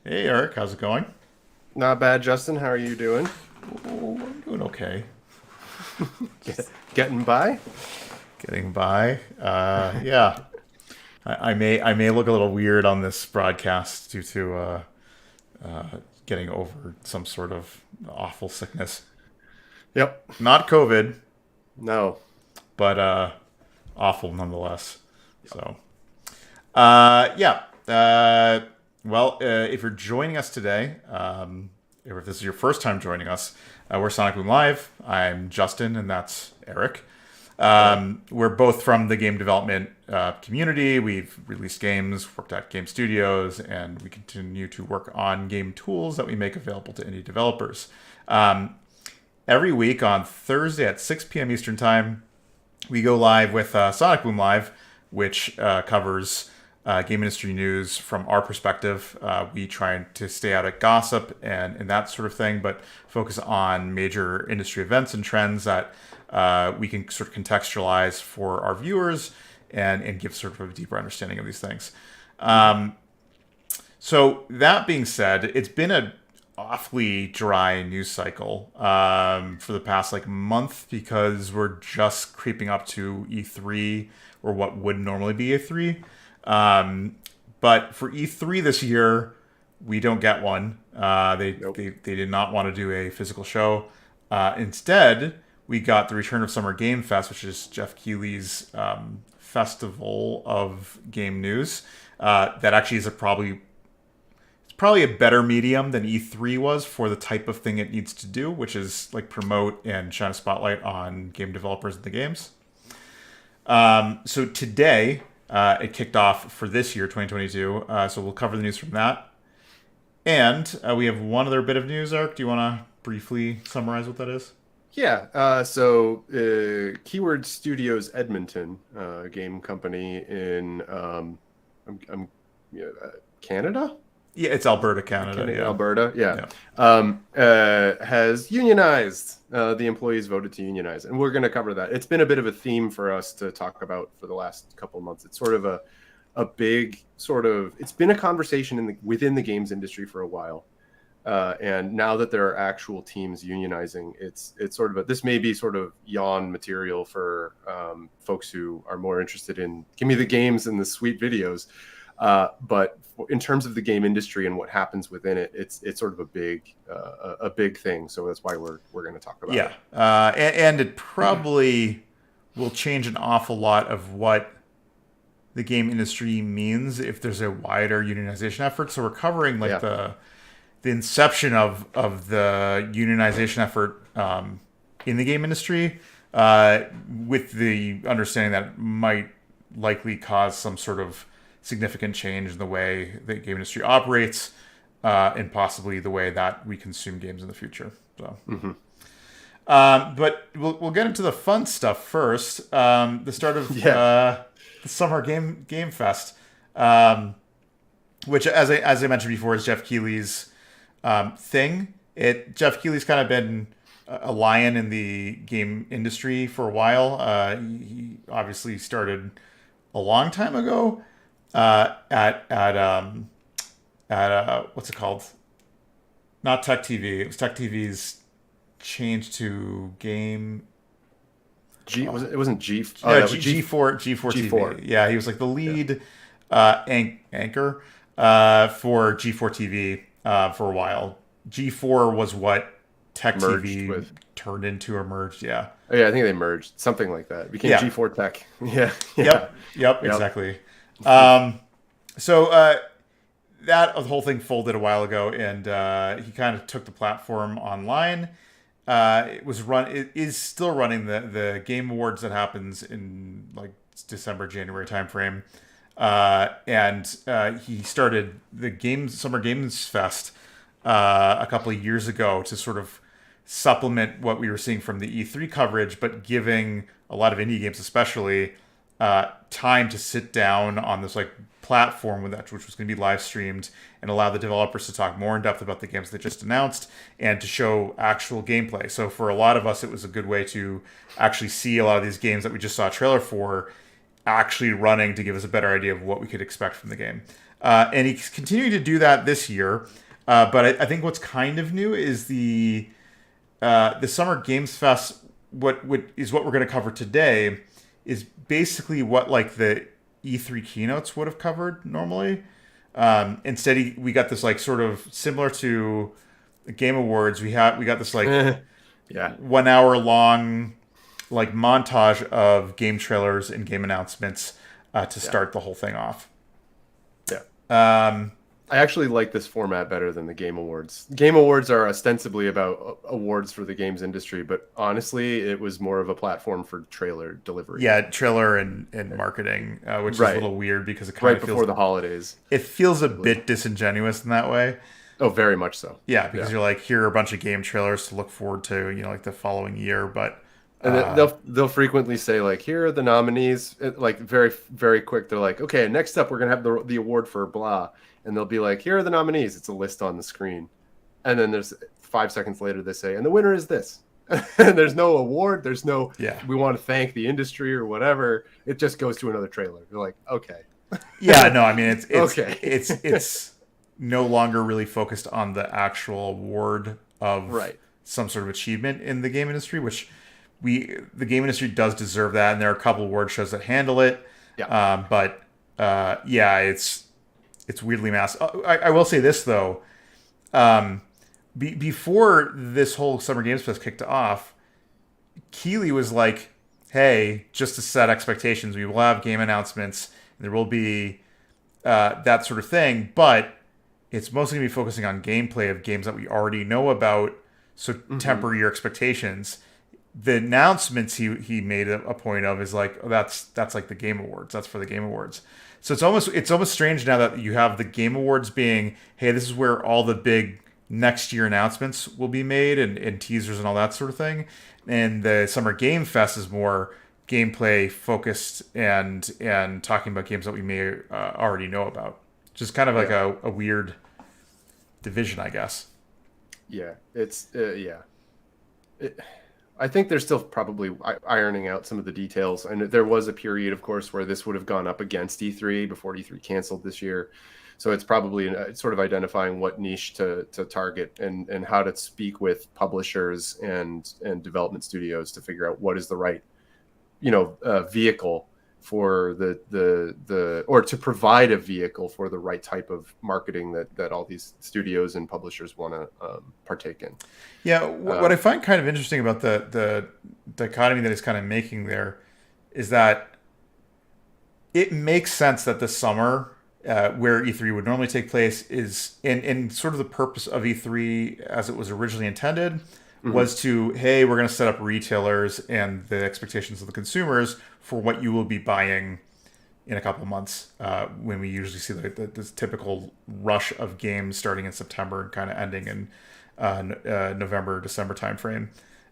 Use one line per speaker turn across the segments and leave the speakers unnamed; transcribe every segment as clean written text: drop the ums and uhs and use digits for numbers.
Hey Eric, how's it going?
Not bad, Justin. How are you doing?
Oh, I'm doing okay. Just
Getting by?
getting by. Yeah, I may look a little weird on this broadcast due to getting over some sort of awful sickness.
Yep.
Not COVID,
No.
but awful nonetheless.
Yep.
So, yeah. If you're joining us today, or if this is your first time joining us, we're Sonic Boom Live. I'm Justin, and that's Eric.
Hello.
We're both from the game development community. We've released games, worked at game studios, and we continue to work on game tools that we make available to indie developers. Every week on Thursday at 6 p.m. Eastern Time, we go live with Sonic Boom Live, which covers game industry news from our perspective. We try to stay out of gossip and that sort of thing, but focus on major industry events and trends that we can sort of contextualize for our viewers and give sort of a deeper understanding of these things. So that being said, it's been a awfully dry news cycle for the past like month because we're just creeping up to E3 or what would normally be E3. But for E3 this year, we don't get one.
Nope.
They did not want to do a physical show. Instead, we got the Return of Summer Game Fest, which is Jeff Keighley's festival of game news. That actually is probably a better medium than E3 was for the type of thing it needs to do, which is like promote and shine a spotlight on game developers and the games. So today, it kicked off for this year, 2022. So we'll cover the news from that. And we have one other bit of news, Eric. Do you want to briefly summarize what that is?
Yeah. Keyword Studios Edmonton, game company in Canada.
Yeah, it's Alberta, Canada. Yeah.
Alberta. Yeah.
Yeah.
Has unionized. The employees voted to unionize, and we're going to cover that. It's been a bit of a theme for us to talk about for the last couple of months. It's sort of a big sort of. It's been a conversation within the games industry for a while, and now that there are actual teams unionizing, it's sort of this may be sort of yawn material for folks who are more interested in give me the games and the sweet videos. But in terms of the game industry and what happens within it, it's sort of a big thing. So that's why we're going to talk about it.
Yeah, and it probably will change an awful lot of what the game industry means if there's a wider unionization effort. So we're covering like the inception of the unionization effort in the game industry, with the understanding that it might likely cause some sort of significant change in the way the game industry operates, and possibly the way that we consume games in the future. So, but we'll get into the fun stuff first. The start of the Summer Game Fest, which, as I mentioned before, is Jeff Keighley's thing. Jeff Keighley's kind of been a lion in the game industry for a while. He obviously started a long time ago. At what's it called? Not Tech TV. It was Tech TV's change to game.
It wasn't G.
No, G4 TV. Yeah, he was like the lead anchor for G4 TV for a while. G4 was what Tech TV turned into or merged. Yeah.
Oh, yeah, I think they merged something like that. It became G4 Tech. Yeah.
Yep. Exactly. So that the whole thing folded a while ago, and he kind of took the platform online. It is still running the Game Awards that happens in like December, January timeframe, and he started the Summer Games Fest a couple of years ago to sort of supplement what we were seeing from the E3 coverage, but giving a lot of indie games, especially, time to sit down on this like platform which was going to be live streamed and allow the developers to talk more in depth about the games they just announced and to show actual gameplay. So for a lot of us, it was a good way to actually see a lot of these games that we just saw a trailer for actually running to give us a better idea of what we could expect from the game. And he's continuing to do that this year. But I think what's kind of new is the Summer Games Fest. What is what we're going to cover today is basically what like the E3 keynotes would have covered normally. Instead, we got this like sort of similar to the Game Awards. We got this like
Yeah.
1 hour long like montage of game trailers and game announcements to
Yeah.
start the whole thing off.
Yeah.
Um,
I actually like this format better than the Game Awards. Game Awards are ostensibly about awards for the games industry, but honestly, it was more of a platform for trailer delivery.
yeah, trailer and marketing, which is a little weird because it kind
Right
of
before
feels
the holidays.
it feels a bit disingenuous in that way.
Oh, very much so.
Yeah, because you're like, here are a bunch of game trailers to look forward to, like the following year. But
And they'll frequently say like, here are the nominees. Like very very quick. They're like, okay, next up we're gonna have the award for blah, and they'll be like, here are the nominees. It's a list on the screen, and then there's 5 seconds later they say, and the winner is this. And there's no award. There's no.
Yeah.
We want to thank the industry or whatever. It just goes to another trailer. You're like, okay.
Yeah, no, I mean it's
Okay.
it's no longer really focused on the actual award of some sort of achievement in the game industry, which the game industry does deserve that, and there are a couple award shows that handle it.
Yeah.
But yeah, it's weirdly masked. I will say this though, before this whole Summer Games Fest kicked off, Keighley was like, "Hey, just to set expectations, we will have game announcements. And there will be that sort of thing, but it's mostly going to be focusing on gameplay of games that we already know about. So temper your expectations." The announcements he made a point of is like, oh, that's like the Game Awards. That's for the Game Awards. So it's almost strange now that you have the Game Awards being, hey, this is where all the big next year announcements will be made and teasers and all that sort of thing. And the Summer Game Fest is more gameplay focused and talking about games that we may already know about. Just kind of like a weird division, I guess.
Yeah, it's I think they're still probably ironing out some of the details, and there was a period, of course, where this would have gone up against E3 before E3 canceled this year. So it's probably sort of identifying what niche to target and how to speak with publishers and development studios to figure out what is the right, vehicle for the or to provide a vehicle for the right type of marketing that all these studios and publishers want to partake in.
Yeah, what I find kind of interesting about the dichotomy that he's kind of making there is that it makes sense that the summer, where E3 would normally take place, is in sort of the purpose of E3 as it was originally intended, was to, hey, we're going to set up retailers and the expectations of the consumers for what you will be buying in a couple months, when we usually see this typical rush of games starting in September and kind of ending in November, December timeframe.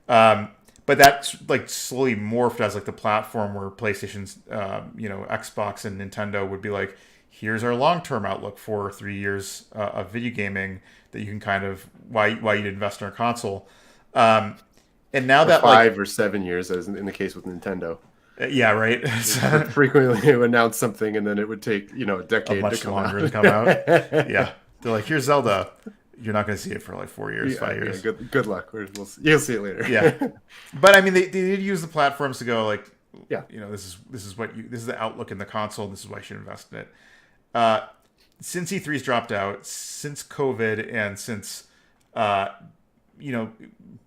But that's like slowly morphed as like the platform where PlayStation's, Xbox and Nintendo would be like, here's our long-term outlook for 3 years of video gaming that you can kind of why you'd invest in our console. And now
or
that
5 or 7 years, as in the case with Nintendo.
Yeah, right.
Frequently it would announce something and then it would take a decade
much
to come
longer
out.
to come out. Yeah, they're like, here's Zelda. You're not going to see it for like 4 years, 5 years.
Yeah, good luck. You'll see it later.
Yeah, but I mean, they did use the platforms to go like,
yeah,
this is the outlook in the console. And this is why you should invest in it. Since E3's dropped out, since COVID, and since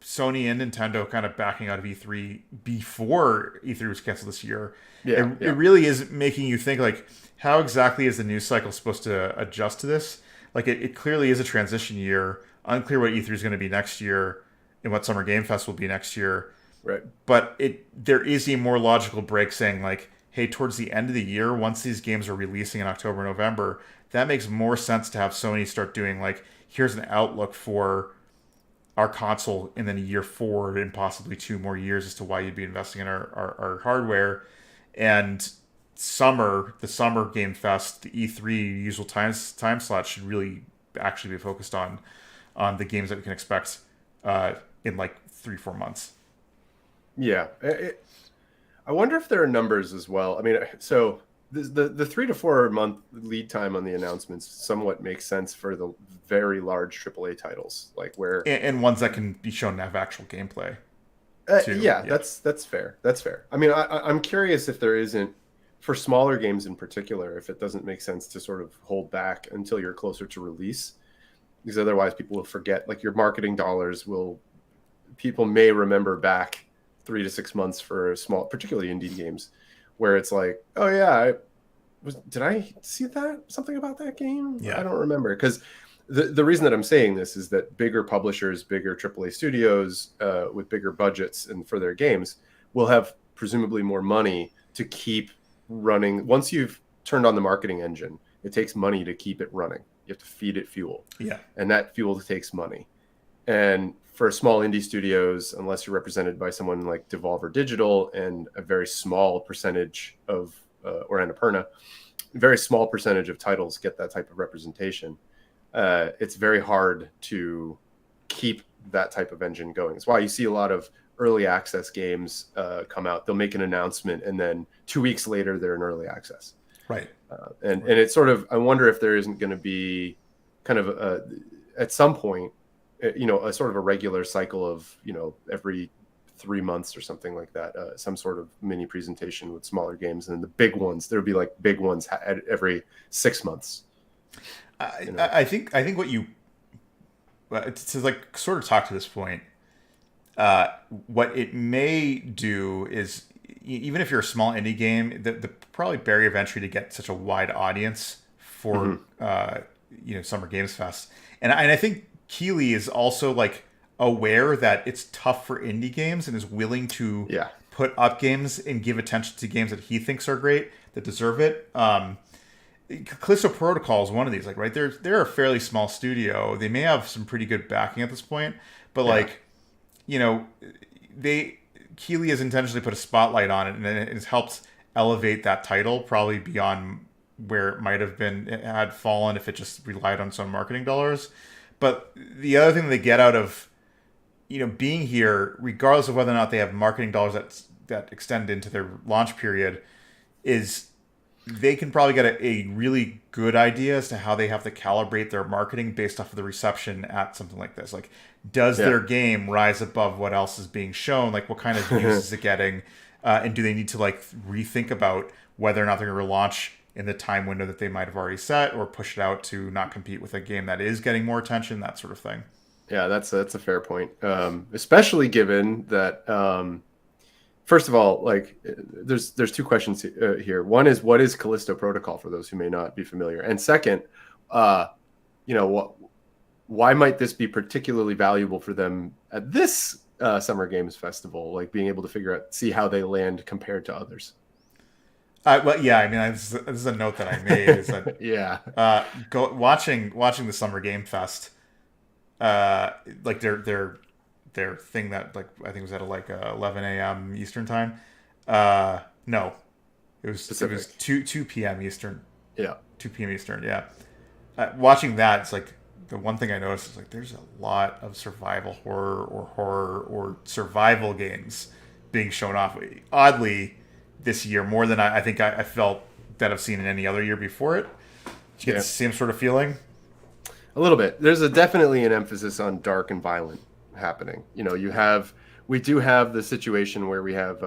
Sony and Nintendo kind of backing out of E3 before E3 was canceled this year, it really is making you think like, how exactly is the news cycle supposed to adjust to this? Like it clearly is a transition year. Unclear what E3 is going to be next year and what Summer Game Fest will be next year.
Right.
But there is a more logical break saying like, hey, towards the end of the year, once these games are releasing in October, November, that makes more sense to have Sony start doing like, here's an outlook for our console and then a year forward and possibly 2 more years as to why you'd be investing in our hardware. And the Summer Game Fest, the E3 usual time slot should really actually be focused on the games that we can expect in like 3-4 months.
Yeah. I wonder if there are numbers as well. I mean, so the 3 to 4 month lead time on the announcements somewhat makes sense for the very large AAA titles, like where
And ones that can be shown to have actual gameplay too.
yeah, that's fair. That's fair. I mean, I'm curious if there isn't, for smaller games in particular, if it doesn't make sense to sort of hold back until you're closer to release, because otherwise people will forget. Like your marketing dollars will, people may remember back 3 to 6 months for small, particularly indie games, where it's like, oh yeah, did I see that something about that game?
Yeah.
I don't remember, because the reason that I'm saying this is that bigger publishers, bigger AAA studios with bigger budgets and for their games will have presumably more money to keep running. Once you've turned on the marketing engine, it takes money to keep it running. You have to feed it fuel.
Yeah.
And that fuel takes money. And for small indie studios, unless you're represented by someone like Devolver Digital and a very small percentage of, or Annapurna, a very small percentage of titles get that type of representation. It's very hard to keep that type of engine going. It's why you see a lot of early access games come out. They'll make an announcement, and then 2 weeks later, they're in early access.
Right.
And it's sort of, I wonder if there isn't going to be kind of at some point, a sort of a regular cycle of, every 3 months or something like that, some sort of mini presentation with smaller games, and the big ones, there'll be like big ones every 6 months.
I think what you, to like sort of talk to this point, what it may do is, even if you're a small indie game, the probably barrier of entry to get such a wide audience for Summer Games Fest, and I think Keeley is also like aware that it's tough for indie games and is willing to put up games and give attention to games that he thinks are great, that deserve it. Callisto Protocol is one of these, like, right, they're a fairly small studio. They may have some pretty good backing at this point, but Keeley has intentionally put a spotlight on it, and it has helped elevate that title probably beyond where it might have been, it had fallen if it just relied on some marketing dollars. But the other thing they get out of being here, regardless of whether or not they have marketing dollars that extend into their launch period, is they can probably get a really good idea as to how they have to calibrate their marketing based off of the reception at something like this. Like, does their game rise above what else is being shown? Like, what kind of views is it getting? And do they need to like rethink about whether or not they're going to relaunch in the time window that they might have already set, or push it out to not compete with a game that is getting more attention, that sort of thing?
Yeah, that's a fair point. Especially given that, first of all, like there's two questions here. One is, what is Callisto Protocol, for those who may not be familiar? And second, why might this be particularly valuable for them at this Summer Games Festival? Like being able to see how they land compared to others.
This is a note that I made. Is that watching the Summer Game Fest, like their thing that, like, I think was at 11 a.m. Eastern time. No, it was Pacific. It was 2 p.m. Eastern.
Yeah,
2 p.m. Eastern. Yeah, watching that, it's like the one thing I noticed is like there's a lot of survival horror or survival games being shown off. Oddly, this year more than I think I felt that I've seen in any other year before it. Did you get the same sort of feeling?
A little bit. There's definitely an emphasis on dark and violent happening. We do have the situation where we have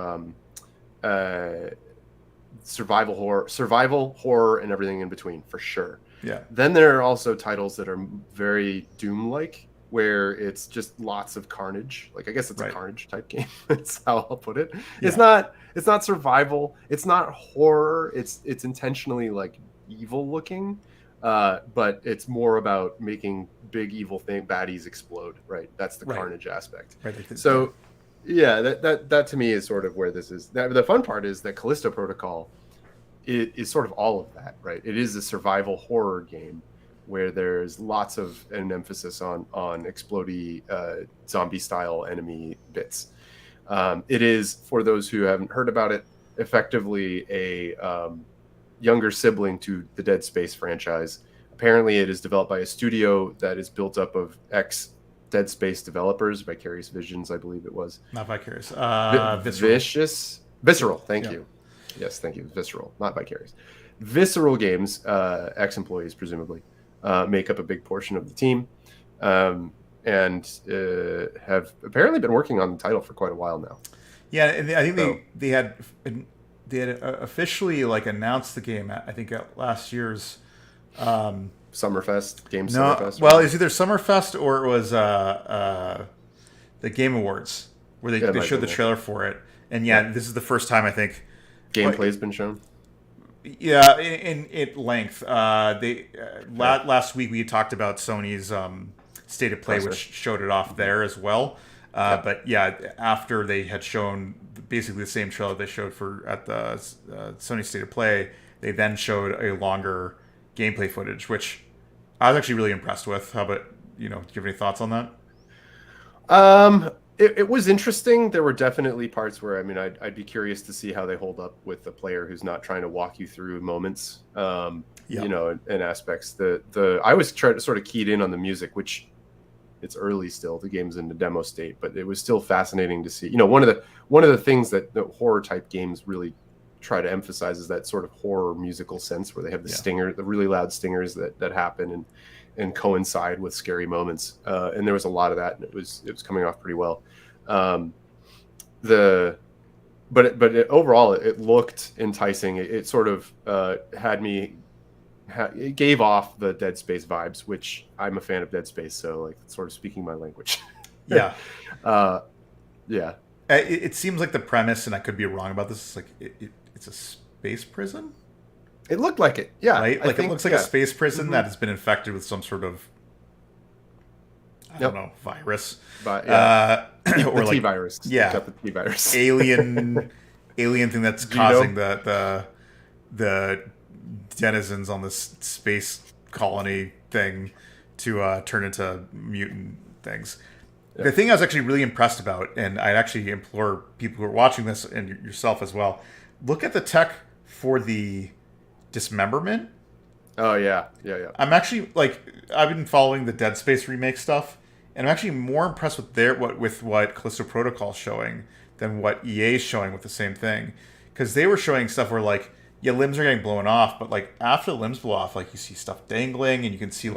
survival horror and everything in between, for sure.
Yeah.
Then there are also titles that are very Doom-like, where it's just lots of carnage. Like, I guess it's a carnage type game. That's how I'll put it. Yeah. It's not survival. It's not horror. It's intentionally like evil looking. But it's more about making big evil baddies explode, right? That's the carnage aspect. Right. So, that to me is sort of where this is. The fun part is that Callisto Protocol is sort of all of that, right? It is a survival horror game where there's lots of an emphasis on explodey zombie style enemy bits. It is, for those who haven't heard about it, effectively a younger sibling to the Dead Space franchise. Apparently, it is developed by a studio that is built up of ex-Dead Space developers, Vicarious Visions, I believe it was.
Not Vicarious.
Visceral. Thank you. Yes, thank you. Visceral, not Vicarious. Visceral Games, ex-employees presumably, make up a big portion of the team, and have apparently been working on the title for quite a while now.
Yeah, and I think
So
they had officially like announced the game. I think at last year's.
Summerfest, Game
No,
Summerfest.
well,
Right?
it's either Summerfest or it was the Game Awards where
Yeah, it
they
might
showed
be,
the
yeah.
trailer for it. And yeah, this is the first time I think.
Gameplay's been shown.
Yeah, in length. They
Yeah.
last week we had talked about Sony's State of Play,
Presser.
which showed it off there as well.
Yep.
But yeah, after they had shown basically the same trailer they showed for at the Sony State of Play, they then showed a longer gameplay footage, which I was actually really impressed with. How about do you have any thoughts on that?
It was interesting. There were definitely parts where, I mean, I'd be curious to see how they hold up with the player who's not trying to walk you through moments,
Yeah.
and aspects. I was trying to sort of keyed in on the music, which it's early still. The game's in the demo state, but it was still fascinating to see. One of the things that the horror type games really try to emphasize is that sort of horror musical sense where they have the stinger, the really loud stingers that happen and coincide with scary moments. And there was a lot of that, and it was coming off pretty well. Overall, it looked enticing. It sort of it gave off the Dead Space vibes, which I'm a fan of Dead Space, so like it's sort of speaking my language.
Yeah.
Yeah.
It seems like the premise, and I could be wrong about this. Is like it's a space prison,
It looked like it. Yeah.
right? Like it looks like a space prison that has been infected with some sort of I don't know virus,
But
or
the
like
T virus.
yeah,
Got the T virus.
alien thing that's causing the denizens on this space colony thing to turn into mutant things.
Yeah.
The thing I was actually really impressed about, and I'd actually implore people who are watching this and yourself as well, look at the tech for the dismemberment.
Oh yeah.
I'm actually I've been following the Dead Space remake stuff, and I'm actually more impressed with what Callisto Protocol is showing than what EA is showing with the same thing, because they were showing stuff where limbs are getting blown off, but after the limbs blow off, you see stuff dangling, and you can see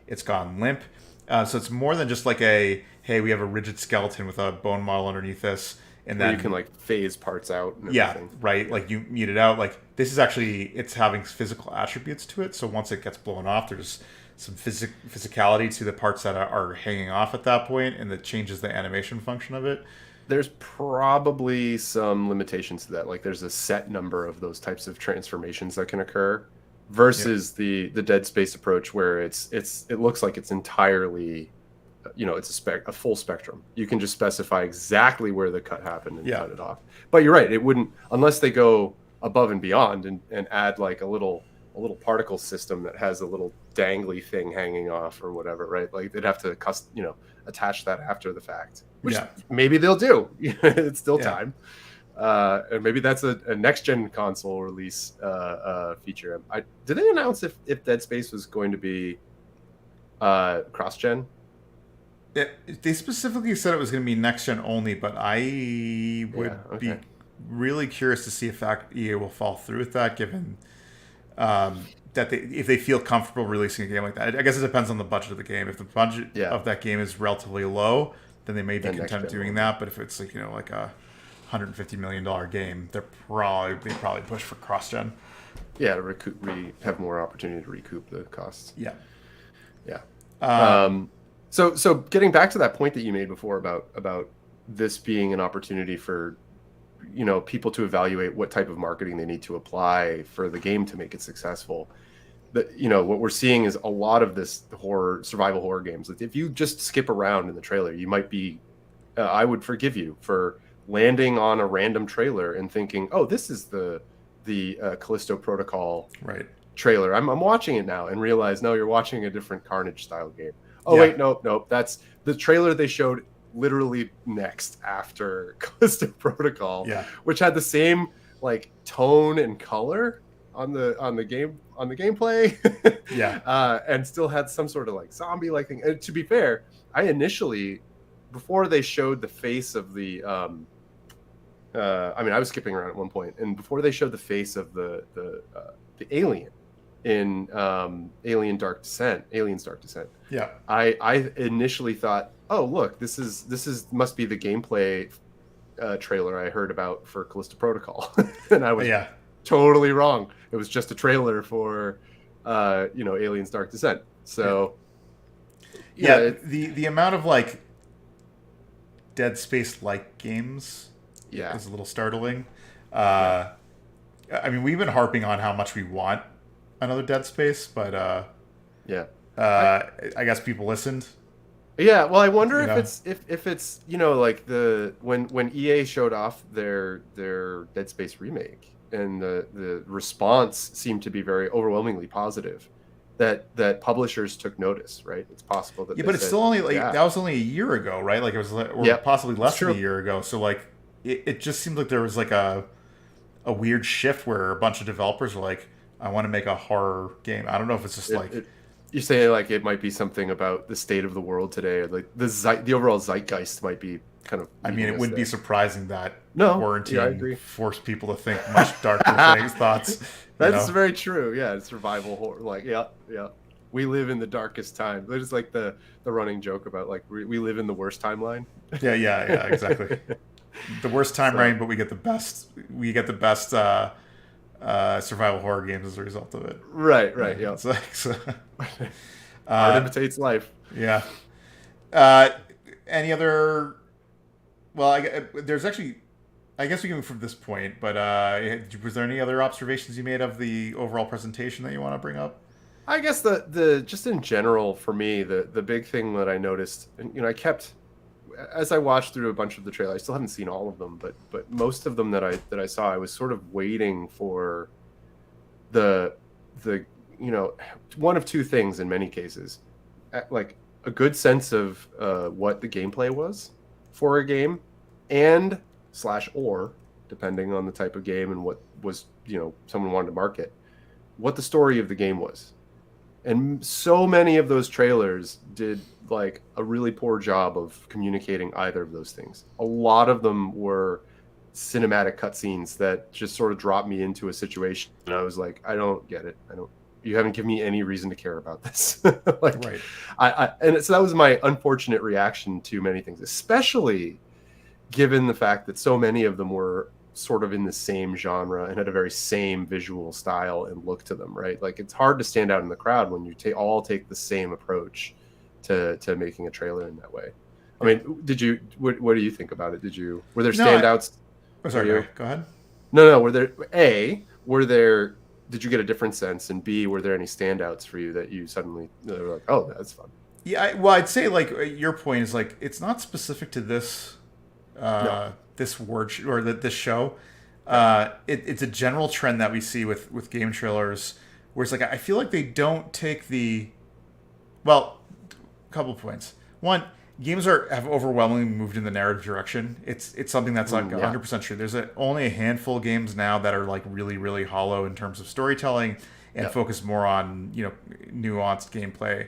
it's gone limp. So it's more than just hey, we have a rigid skeleton with a bone model underneath this, and then
you can phase parts out. And
yeah,
everything.
right. You mute it out. This is actually it's having physical attributes to it. So once it gets blown off, there's some physicality to the parts that are hanging off at that point, and that changes the animation function of it.
There's probably some limitations to that. There's a set number of those types of transformations that can occur, versus the Dead Space approach where it looks like it's entirely, it's a full spectrum. You can just specify exactly where the cut happened and cut it off. But you're right, it wouldn't, unless they go above and beyond and add a little particle system that has a little dangly thing hanging off or whatever, right? They'd have to attach that after the fact, which maybe they'll do. It's still time. And maybe that's a next gen console release feature. Did they announce if Dead Space was going to be cross gen?
They specifically said it was going to be next gen only, but I would be really curious to see if EA will fall through with that, given that if they feel comfortable releasing a game like that. I guess it depends on the budget of the game. If the budget of that game is relatively low, then they may be content doing that. But if it's like a $150 million game, they probably push for cross gen.
Yeah, to have more opportunity to recoup the costs.
Yeah.
So getting back to that point that you made before about this being an opportunity for people to evaluate what type of marketing they need to apply for the game to make it successful. What we're seeing is a lot of this survival horror games. If you just skip around in the trailer, you might be I would forgive you for landing on a random trailer and thinking, oh, this is the Callisto Protocol trailer. I'm watching it now and realize, no, you're watching a different Carnage style game. Oh, wait, nope. That's the trailer they showed literally next after Callisto Protocol, which had the same tone and color on the gameplay, and still had some sort of zombie thing. And to be fair, I initially, before they showed the face of the I mean, I was skipping around at one point, and before they showed the face of the alien in Aliens Dark Descent,
Yeah.
I initially thought, oh look, this is must be the gameplay trailer I heard about for Callisto Protocol, and I was
Yeah.
totally wrong. It was just a trailer for Aliens Dark Descent. So
yeah, the amount of like Dead Space like games is a little startling. I mean, we've been harping on how much we want another Dead Space, but I guess people listened.
Yeah, well, I wonder if it's like when EA showed off their Dead Space remake, and the response seemed to be very overwhelmingly positive, that publishers took notice, right? It's possible that
but it's still only like that was only a year ago, right? Like it was, or possibly less than a year ago. So like it just seemed like there was like a weird shift where a bunch of developers were like, I want to make a horror game. I don't know if it's just
you're saying like it might be something about the state of the world today, or like the overall zeitgeist might be kind of.
I mean, it wouldn't be surprising that quarantine forced people to think much darker thoughts.
That's very true. Yeah, survival horror. Like, yeah. We live in the darkest time. There's like the running joke about like we live in the worst timeline.
Yeah, exactly. The worst timeline, but we get the best. We get the best survival horror games as a result of it.
Right. Yeah.
It's like
art imitates life.
Yeah. Any other? Well, there's actually. I guess we can move from this point, but was there any other observations you made of the overall presentation that you want to bring up?
I guess the just in general for me, the big thing that I noticed, and I kept, as I watched through a bunch of the trailers, I still haven't seen all of them, but most of them that I saw, I was sort of waiting for the one of two things in many cases, like a good sense of what the gameplay was for a game, and or depending on the type of game and what was someone wanted to market, what the story of the game was. And so many of those trailers did like a really poor job of communicating either of those things. A lot of them were cinematic cutscenes that just sort of dropped me into a situation, and I was like, I don't get it. You haven't given me any reason to care about this.
Right.
And so that was my unfortunate reaction to many things, especially given the fact that so many of them were sort of in the same genre and had a very same visual style and look to them, right? Like it's hard to stand out in the crowd when you all take the same approach to making a trailer in that way. I mean, what do you think about it? Were there standouts?
Sorry, go ahead.
No, did you get a different sense? And B, were there any standouts for you that you suddenly were like, oh, that's fun?
Yeah, I'd say like your point is like, it's not specific to this this word or this show. It's a general trend that we see with game trailers, where it's like I feel like they don't take a couple of points. One, games have overwhelmingly moved in the narrative direction. It's something that's like 100% true. There's only a handful of games now that are like really, really hollow in terms of storytelling and focus more on nuanced gameplay.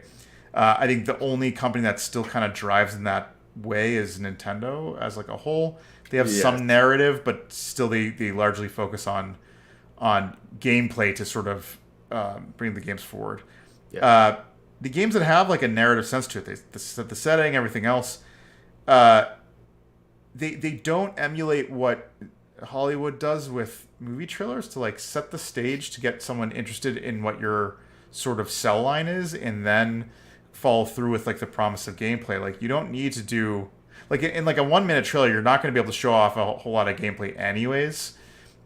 I think the only company that still kind of drives in that way is Nintendo as like a whole. They have some narrative, but still they largely focus on gameplay to sort of bring the games forward. The games that have like a narrative sense to it, they set the setting, everything else. They don't emulate what Hollywood does with movie trailers to like set the stage to get someone interested in what your sort of sell line is, and then follow through with like the promise of gameplay. Like you don't need to do like in like a 1 minute trailer, you're not going to be able to show off a whole lot of gameplay anyways.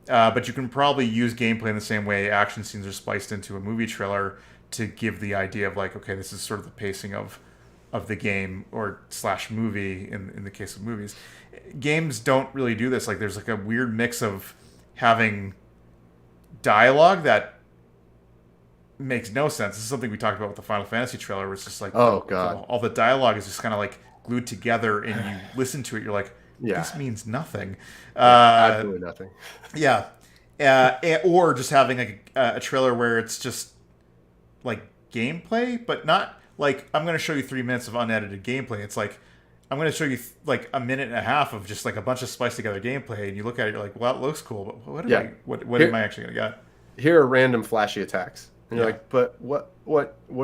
But you can probably use gameplay in the same way action scenes are spliced into a movie trailer to give the idea of like, okay, this is sort of the pacing of the game or / movie in the case of movies. Games don't really do this. Like there's like a weird mix of having dialogue that makes no sense. This is something we talked about with the Final Fantasy trailer, where it's just like,
oh god,
all the dialogue is just kind of like glued together, and you listen to it, you're like, this means nothing.
Absolutely nothing.
Or just having like a trailer where it's just like gameplay, but not like I'm going to show you 3 minutes of unedited gameplay. It's like I'm going to show you like a minute and a half of just like a bunch of spliced together gameplay, and you look at it, you're like, well, it looks cool, but
Yeah.
what am
Here,
I actually going to get?
here are random flashy attacks, and you're
Yeah.
like, but what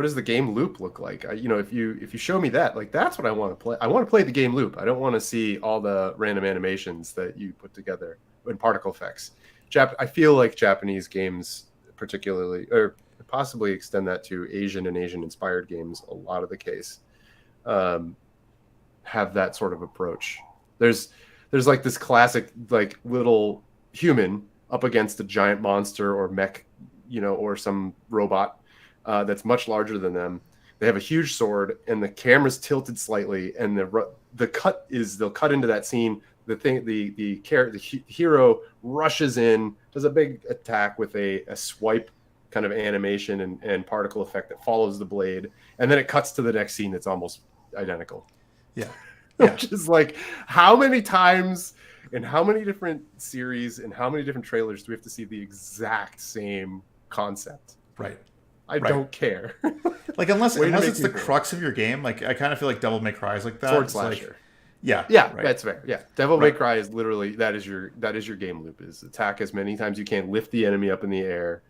does the game loop look like? If you show me that, like, that's what I want to play. I want to play the game loop. I don't want to see all the random animations that you put together and particle effects. I feel like Japanese games, particularly, or possibly extend that to Asian and Asian inspired games, a lot of the case, have that sort of approach. There's like this classic like little human up against a giant monster or mech, or some robot that's much larger than them. They have a huge sword, and the camera's tilted slightly, and the cut is they'll cut into that scene. The hero rushes in, does a big attack with a swipe kind of animation and particle effect that follows the blade, and then it cuts to the next scene that's almost identical.
Yeah.
Which is like, how many times in how many different series and how many different trailers do we have to see the exact same concept?
Right.
I don't care.
Like, unless it's the
people.
crux of your game, like, I kind of feel like Devil May Cry is like that.
Sword slasher.
Like, yeah. Right.
That's fair. Yeah. Devil May Cry is literally, that is your game loop, is attack as many times you can, lift the enemy up in the air,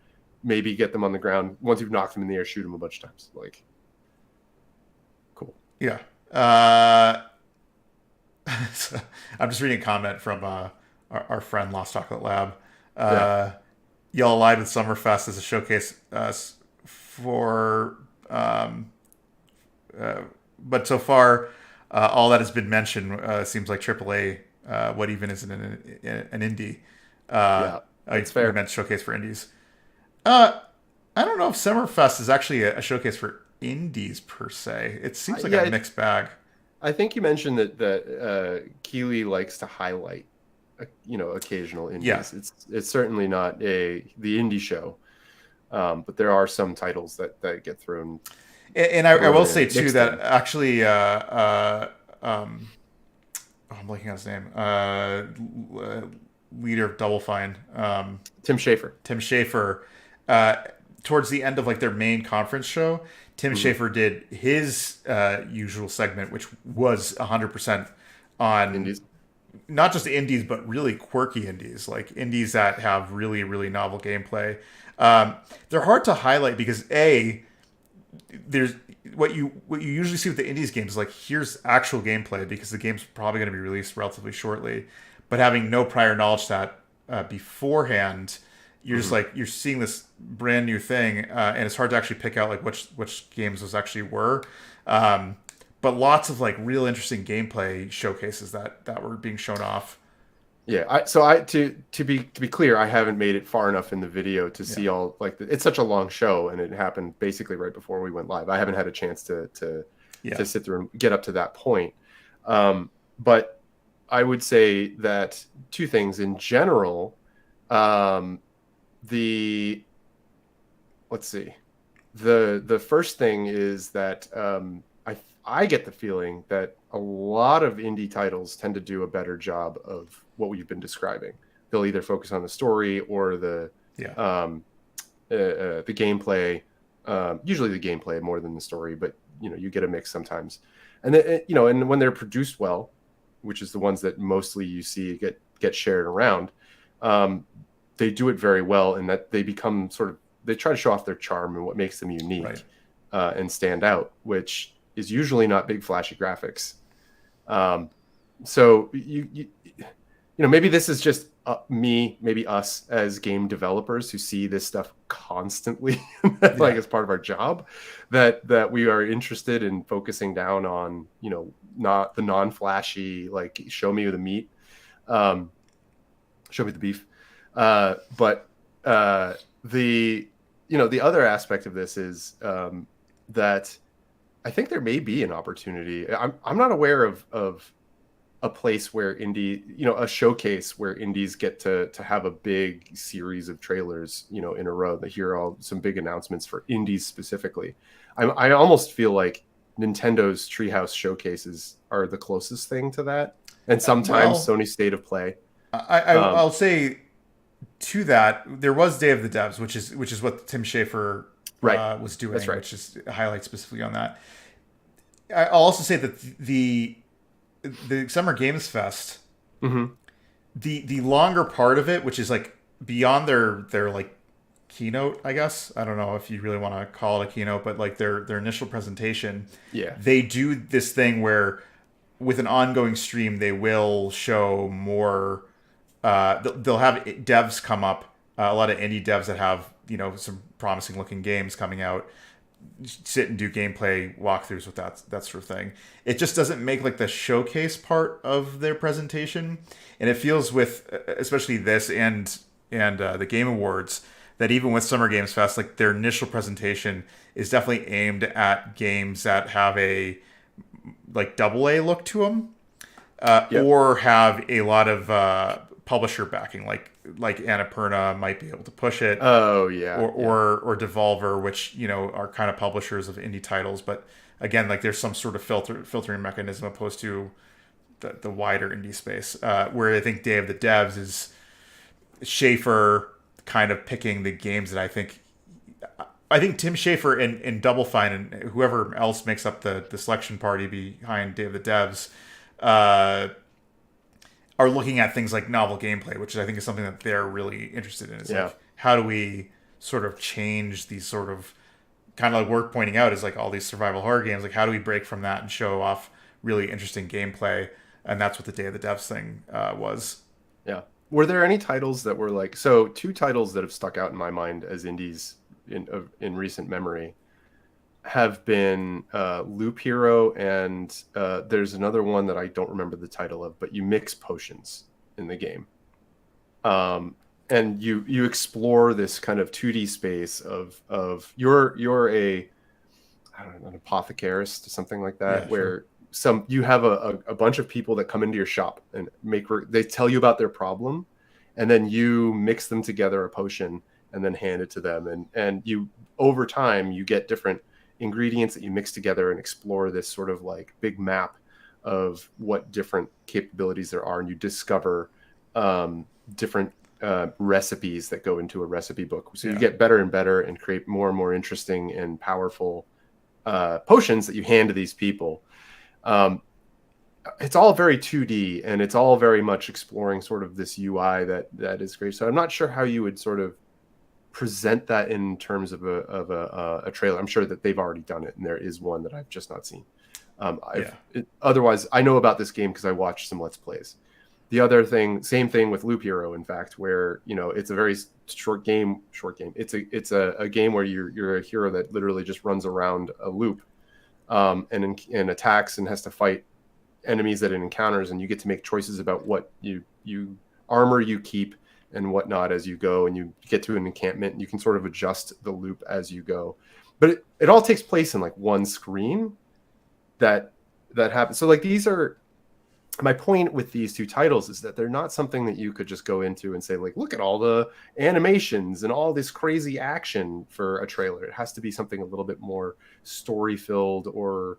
maybe get them on the ground. Once you've knocked them in the air, shoot them a bunch of times. Like, cool.
Yeah. So I'm just reading a comment from our friend Lost Chocolate Lab. Y'all lied with Summerfest as a showcase for, but so far, all that has been mentioned seems like AAA. What even is an indie?
It's fair.
You meant showcase for indies. I don't know if Summerfest is actually a showcase for indies per se. It seems like a mixed bag.
I think you mentioned that Keeley likes to highlight, occasional indies.
Yeah.
It's certainly not the indie show, but there are some titles that get thrown.
And I will say too that actually, I'm blanking on his name. Leader of Double Fine,
Tim
Schafer. Towards the end of like their main conference show, Tim Schafer did his usual segment, which was 100% on
indies.
Not just indies, but really quirky indies, like indies that have really, really novel gameplay. They're hard to highlight because there's what you usually see with the indies games is like, here's actual gameplay because the game's probably going to be released relatively shortly, but having no prior knowledge to that beforehand, you're just like, you're seeing this brand new thing, and it's hard to actually pick out like which games those actually were. But lots of like real interesting gameplay showcases that were being shown off.
Yeah, to be clear, I haven't made it far enough in the video to see all it's such a long show, and it happened basically right before we went live. I haven't had a chance to sit through and get up to that point. But I would say that two things in general. The first thing is that I get the feeling that a lot of indie titles tend to do a better job of what we've been describing. They'll either focus on the story or the gameplay. Usually the gameplay more than the story, but you get a mix sometimes. And then, and when they're produced well, which is the ones that mostly you see get shared around, they do it very well, in that they become they try to show off their charm and what makes them unique, and stand out, which is usually not big flashy graphics. So maybe this is just maybe us as game developers who see this stuff constantly, as part of our job, that we are interested in focusing down on, not the non-flashy, like show me the meat, show me the beef. But the other aspect of this is that I think there may be an opportunity. I'm not aware of a place where a showcase where indies get to have a big series of trailers, in a row. That hear some big announcements for indies specifically. I almost feel like Nintendo's Treehouse showcases are the closest thing to that, and sometimes Sony's State of Play.
I'll say to that, there was Day of the Devs, which is what Tim Schafer was doing. That's right. Which is highlight specifically on that. I'll also say that the Summer Games Fest,
Hmm.
the longer part of it, which is like beyond their like keynote, I guess. I don't know if you really want to call it a keynote, but like their initial presentation,
Yeah.
they do this thing where with an ongoing stream, they will show more. They'll have devs come up, a lot of indie devs that have some promising looking games coming out, sit and do gameplay walkthroughs with that sort of thing. It just doesn't make like the showcase part of their presentation, and it feels with especially this and the Game Awards that even with Summer Games Fest, like their initial presentation is definitely aimed at games that have a like double A look to them,
Yep.
or have a lot of publisher backing, like Annapurna might be able to push it,
Oh yeah.
or
Yeah.
or Devolver, which are kind of publishers of indie titles, but again, like there's some sort of filtering mechanism opposed to the wider indie space, where I think Day of the Devs is Schafer kind of picking the games that I think Tim Schafer and Double Fine and whoever else makes up the selection party behind Day of the Devs uh, are looking at things like novel gameplay, which I think is something that they're really interested in. Is
Yeah.
like, how do we sort of change these sort of kind of like we're pointing out is like all these survival horror games. Like, how do we break from that and show off really interesting gameplay? And that's what the Day of the Devs thing was.
Yeah. Were there any titles that were like, so two titles that have stuck out in my mind as indies in recent memory have been Loop Hero, and there's another one that I don't remember the title of, but you mix potions in the game. And you explore this kind of 2D space of you're a, I don't know, an apothecarist or something like that,
Yeah, sure.
where you have a bunch of people that come into your shop and they tell you about their problem, and then you mix them together a potion and then hand it to them, and you over time you get different ingredients that you mix together and explore this sort of like big map of what different capabilities there are, and you discover different recipes that go into a recipe book, so you
Yeah.
get better and better and create more and more interesting and powerful potions that you hand to these people. um, it's all very 2D, and it's all very much exploring sort of this UI that is great. So I'm not sure how you would sort of present that in terms of a trailer. I'm sure that they've already done it, and there is one that I've just not seen.
Yeah.
Otherwise, I know about this game because I watched some Let's Plays. The other thing, same thing with Loop Hero, in fact, where it's a very short game. It's a game where you're a hero that literally just runs around a loop, and attacks and has to fight enemies that it encounters, and you get to make choices about what you armor you keep and whatnot as you go, and you get to an encampment and you can sort of adjust the loop as you go. But it all takes place in like one screen that happens. So like these are my point with these two titles, is that they're not something that you could just go into and say like, look at all the animations and all this crazy action for a trailer. It has to be something a little bit more story filled, or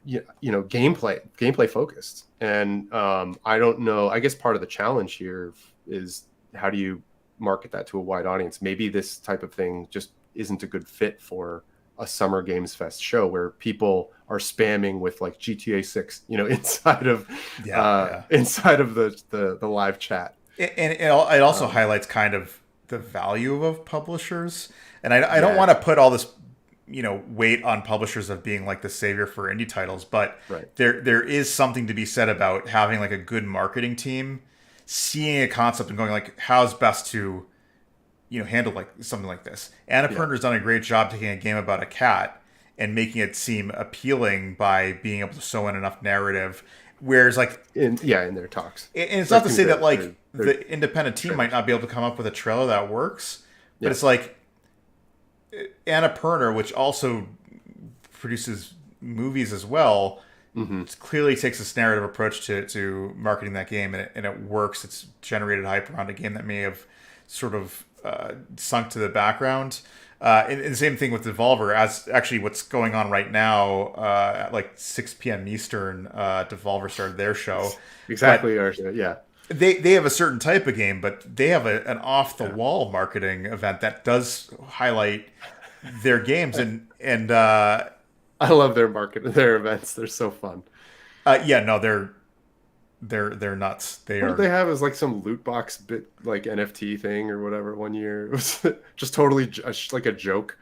gameplay focused. And I don't know, I guess part of the challenge here is, how do you market that to a wide audience? Maybe this type of thing just isn't a good fit for a Summer Games Fest show where people are spamming with like GTA 6 inside of inside of the live chat.
And it also highlights kind of the value of publishers. And I don't
Yeah.
want to put all this weight on publishers of being like the savior for indie titles, but
Right.
there is something to be said about having like a good marketing team, seeing a concept and going like, how's best to handle like something like this. Anna
Yeah.
Perner's done a great job taking a game about a cat and making it seem appealing by being able to sew in enough narrative. Whereas like
In their talks.
and it's not to say that like
they're
the independent team might not be able to come up with a trailer that works, but
Yeah.
it's like Anna Perner, which also produces movies as well,
Mm-hmm.
clearly takes this narrative approach to marketing that game, and it works. It's generated hype around a game that may have sort of sunk to the background. And the same thing with Devolver. As actually, what's going on right now at like 6 p.m. Eastern, Devolver started their show.
Exactly. Yeah.
They have a certain type of game, but they have an off the wall marketing event that does highlight their games, and
I love their events. They're so fun.
Yeah, no, they're nuts. They
What did
are.
they have as like some loot box bit like NFT thing or whatever one year? It was just totally like a joke.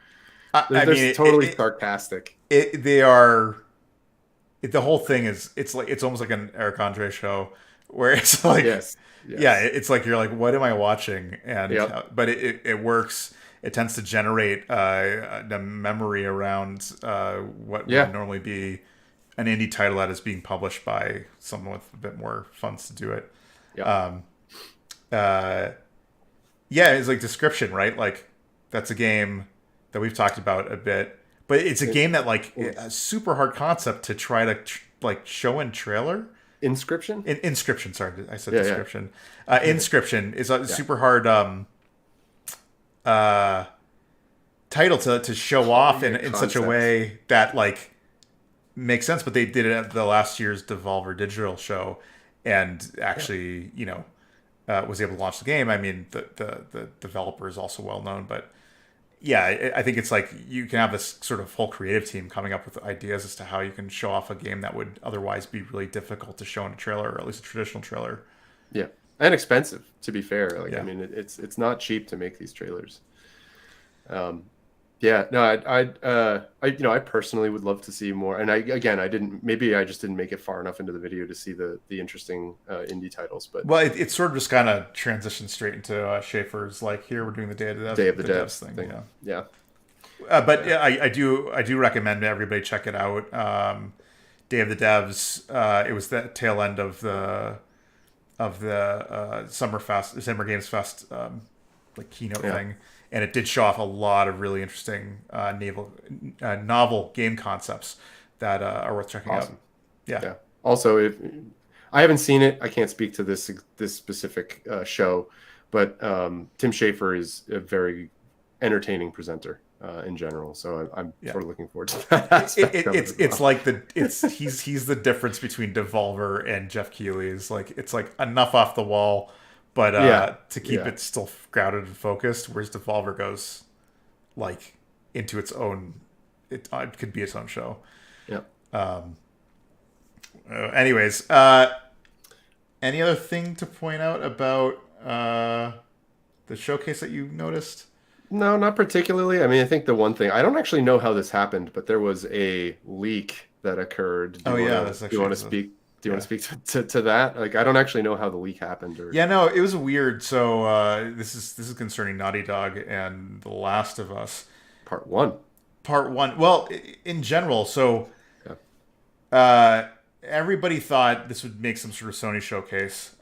I
They're
mean,
totally sarcastic.
they are. The whole thing is it's almost like an Eric Andre show where it's like,
Yes.
yeah,
Yes.
it's like you're like, what am I watching? And
Yep.
but it works. It tends to generate the memory around what would
Yeah.
normally be an indie title that is being published by someone with a bit more funds to do it.
Yep.
Um, uh, yeah, it's like description, right? Like that's a game that we've talked about a bit, but it's a game that like a super hard concept to try to like show in trailer.
Inscription?
Inscription, sorry, I said
Yeah, yeah.
description. Inscription is a
Yeah.
super hard uh, title to show off in such a
Concept.
way that like makes sense. But they did it at the last year's Devolver Digital show, and actually, was able to launch the game. I mean, the developer is also well known, but yeah, I think it's like you can have this sort of whole creative team coming up with ideas as to how you can show off a game that would otherwise be really difficult to show in a trailer, or at least a traditional trailer.
Yeah. And expensive, to be fair. Like, I
Yeah.
mean, it's not cheap to make these trailers. Um, yeah, no, I personally would love to see more. And maybe I just didn't make it far enough into the video to see the interesting indie titles. But
Well, it sort of just kind of transitioned straight into Schaefer's like, here we're doing the
Day of the
devs
Devs
thing.
yeah,
But yeah, I do recommend everybody check it out. Day of the Devs. It was the tail end of the Summer Games Fest like keynote
Yeah.
thing, and it did show off a lot of really interesting novel game concepts that are worth checking
Awesome.
out. Yeah.
Yeah. Also, if I haven't seen it, I can't speak to this specific show, but Tim Schafer is a very entertaining presenter in general. So I'm sort of looking forward to that aspect of it as
It's
well.
like he's the difference between Devolver and Jeff Keighley's. Like it's like enough off the wall, but
Yeah.
to keep
Yeah.
it still grounded and focused. Whereas Devolver goes like into its own. It could be its own show.
Yeah.
Anyways, any other thing to point out about the showcase that you noticed?
No, not particularly. I mean, I think the one thing I don't actually know how this happened, but there was a leak that occurred.
Oh yeah, that's
Do you
actually
want to speak? Do you want to speak to that? Like, I don't actually know how the leak happened. Or
Yeah, no, it was weird. So this is concerning Naughty Dog and The Last of Us
part one.
Part One. Well, in general, so everybody thought this would make some sort of Sony showcase.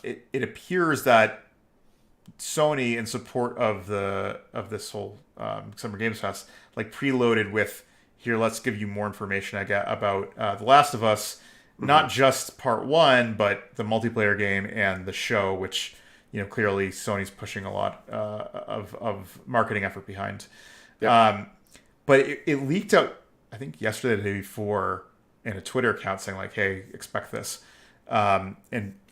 It appears that Sony, in support of this whole Summer Games Fest, like preloaded with here. Let's give you more information about The Last of Us, not just Part One, but the multiplayer game and the show, which clearly Sony's pushing a lot of marketing effort behind.
Yeah.
But it leaked out, I think yesterday, the day before, in a Twitter account saying like, "Hey, expect this," and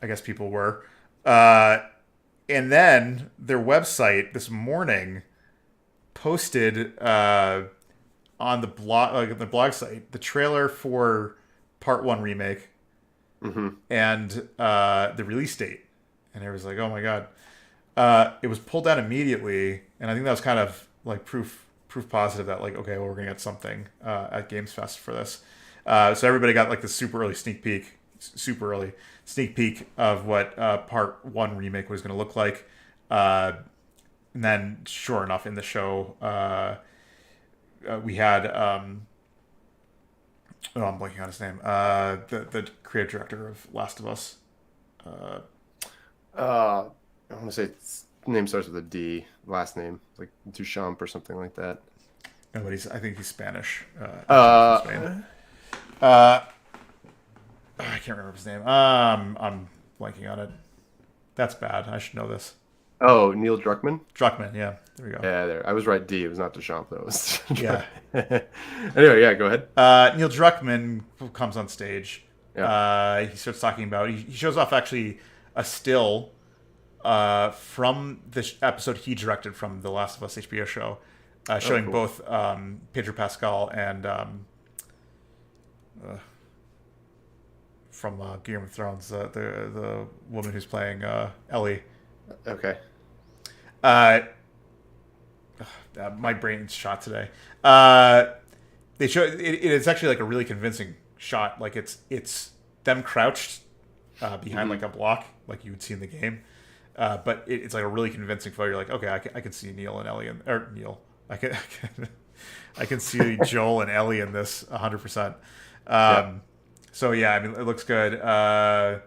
I guess people were. And then their website this morning posted on the blog site the trailer for Part One remake and the release date, and it was like, "Oh my god!" It was pulled down immediately, and I think that was kind of like proof positive that like, okay, well, we're gonna get something at Games Fest for this. So everybody got like this super early sneak peek of what Part One remake was going to look like, and then sure enough, in the show, we had I'm blanking on his name, the creative director of Last of Us.
I want to say name starts with a D. Last name like Duchamp or something like that.
No, but I think he's Spanish.
Uh,
I can't remember his name. I'm blanking on it. That's bad. I should know this.
Oh, Neil Druckmann.
Druckmann, yeah. There we go.
Yeah, there. I was right. D. It was not Duchamp though. It was
Yeah.
Anyway, yeah. Go ahead.
Neil Druckmann comes on stage.
Yeah.
He starts talking about. He shows off actually a still from the episode he directed from the Last of Us HBO show, showing
cool.
both Pedro Pascal and from Game of Thrones, the woman who's playing Ellie.
Okay.
Uh, my brain's shot today. They show it's actually like a really convincing shot. Like it's them crouched behind like a block, like you would see in the game. But it's like a really convincing photo. You're like, okay, I can see Neil and Ellie, or Neil. I can see Joel and Ellie in this 100%. So yeah, I mean, it looks good. I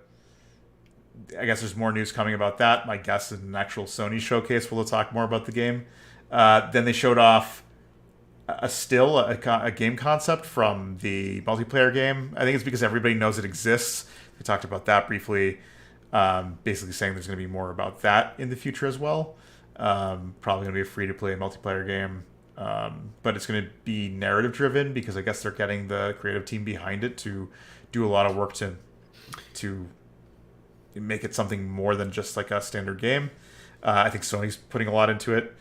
guess there's more news coming about that. My guess is an actual Sony showcase we'll talk more about the game. Then they showed off a game concept from the multiplayer game. I think it's because everybody knows it exists. They talked about that briefly, basically saying there's going to be more about that in the future as well. Probably going to be a free-to-play multiplayer game, but it's going to be narrative-driven because I guess they're getting the creative team behind it to do a lot of work to make it something more than just like a standard game. I think Sony's putting a lot into it.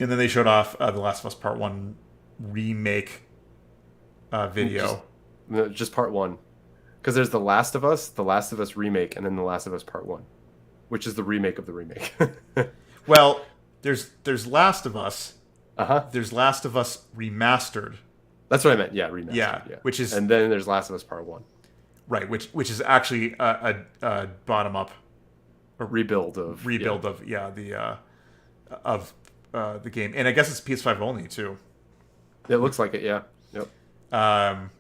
And then they showed off The Last of Us Part 1 remake video.
Just Part 1. Because there's The Last of Us remake, and then The Last of Us Part 1, which is the remake of the remake.
Well, there's Last of Us.
Uh-huh.
There's Last of Us Remastered.
That's what I meant. Yeah, remastered.
Yeah. Which is...
And then there's Last of Us Part 1.
Right, which is actually a bottom up
rebuild of
the game, and I guess it's PS5 only too.
It looks like it, yeah. Yep.
A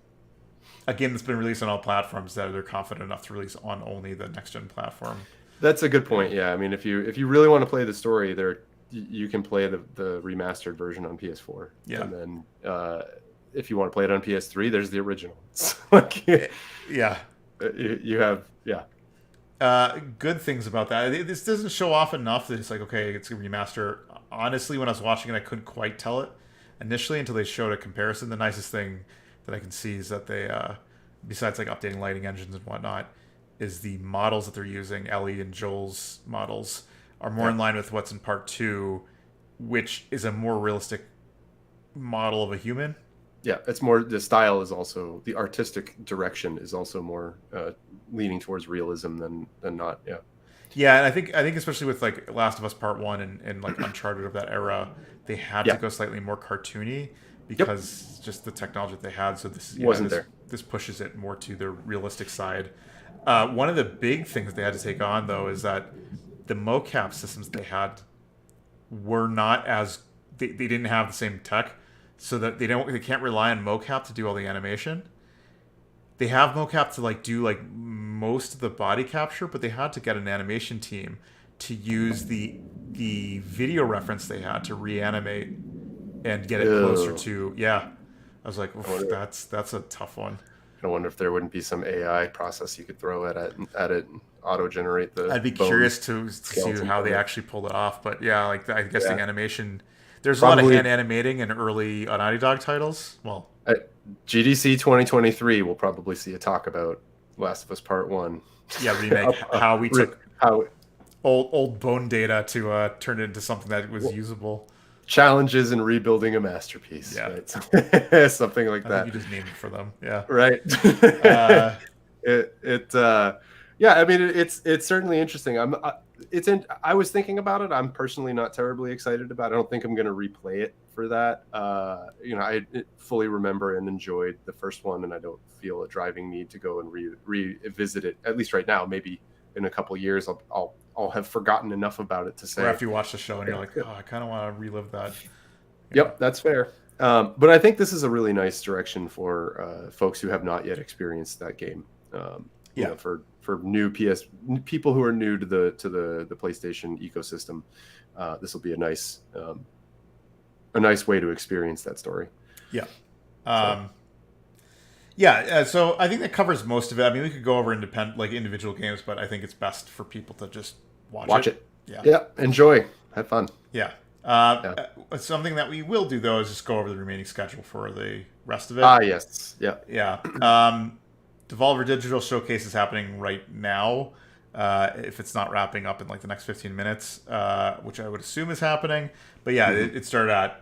game that's been released on all platforms that they're confident enough to release on only the next gen platform.
That's a good point. Yeah, I mean, if you really want to play the story, you can play the remastered version on PS4.
Yeah,
and then if you want to play it on PS3, there's the original.
Yeah.
You have, yeah.
Good things about that. This doesn't show off enough that it's like, okay, it's a remaster. Honestly, when I was watching it, I couldn't quite tell it initially until they showed a comparison. The nicest thing that I can see is that they, besides like updating lighting engines and whatnot, is the models that they're using, Ellie and Joel's models, are more in line with what's in Part 2, which is a more realistic model of a human.
Yeah, it's more, the style is also, the artistic direction is also more leaning towards realism than not. Yeah.
Yeah, and I think especially with like Last of Us Part 1 and like Uncharted of that era, they had to go slightly more cartoony because just the technology that they had. So this wasn't there. This pushes it more to the realistic side. One of the big things they had to take on though is that the mocap systems they had were not as they didn't have the same tech. So that they can't rely on mocap to do all the animation. They have mocap to like do like most of the body capture, but they had to get an animation team to use the video reference they had to reanimate and get it closer to. Yeah, I was like, that's a tough one.
I wonder if there wouldn't be some AI process you could throw at it and auto generate the.
I'd be curious to see how they actually pulled it off, but yeah, like I guess the animation. There's a lot of hand animating in early Naughty Dog titles. Well,
at GDC 2023, we'll probably see a talk about Last of Us Part 1.
Yeah, remake. How we took old bone data to turn it into something that was usable.
Challenges in rebuilding a masterpiece.
Yeah,
right? Something like that.
You just named it for them. Yeah,
right. Yeah. I mean, it's certainly interesting. I was thinking about it. I'm personally not terribly excited about it. I don't think I'm going to replay it for that. I fully remember and enjoyed the first one, and I don't feel a driving need to go and revisit it. At least right now. Maybe in a couple of years, I'll have forgotten enough about it to say.
Or after you watch the show and you're like, oh, I kind of want to relive that.
Yep, that's fair. But I think this is a really nice direction for folks who have not yet experienced that game. For new people who are new to the PlayStation ecosystem, this will be a nice way to experience that story.
Yeah. So I think that covers most of it. I mean, we could go over individual games, but I think it's best for people to just watch it.
Yeah. Enjoy. Have fun.
Yeah. Something that we will do though is just go over the remaining schedule for the rest of it.
Yes. Yeah.
Yeah. Devolver Digital Showcase is happening right now. If it's not wrapping up in like the next 15 minutes, which I would assume is happening. But yeah, it started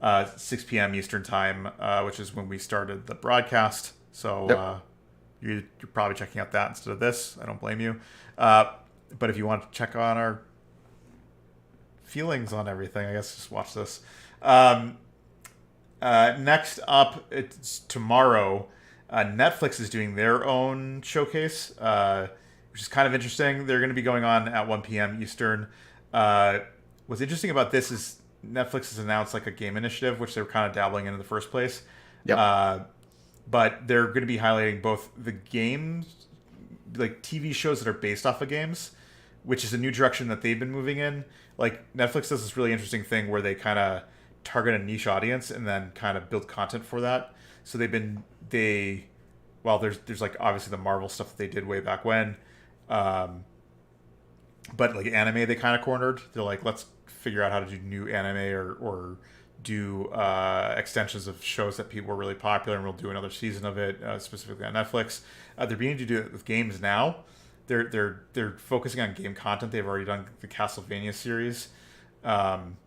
at 6 p.m. Eastern time, which is when we started the broadcast. So you're probably checking out that instead of this. I don't blame you. But if you want to check on our feelings on everything, I guess just watch this. Next up, it's tomorrow. Netflix is doing their own showcase, which is kind of interesting. They're going to be going on at 1 p.m. Eastern. What's interesting about this is Netflix has announced like a game initiative, which they were kind of dabbling in the first place.
Yep.
But they're going to be highlighting both the games, like TV shows that are based off of games, which is a new direction that they've been moving in. Like Netflix does this really interesting thing where they kind of target a niche audience and then kind of build content for that. So there's like obviously the Marvel stuff that they did way back when, but like anime they kind of cornered. They're like, let's figure out how to do new anime or do extensions of shows that people were really popular, and we'll do another season of it specifically on Netflix. They're beginning to do it with games now. They're focusing on game content. They've already done the Castlevania series, and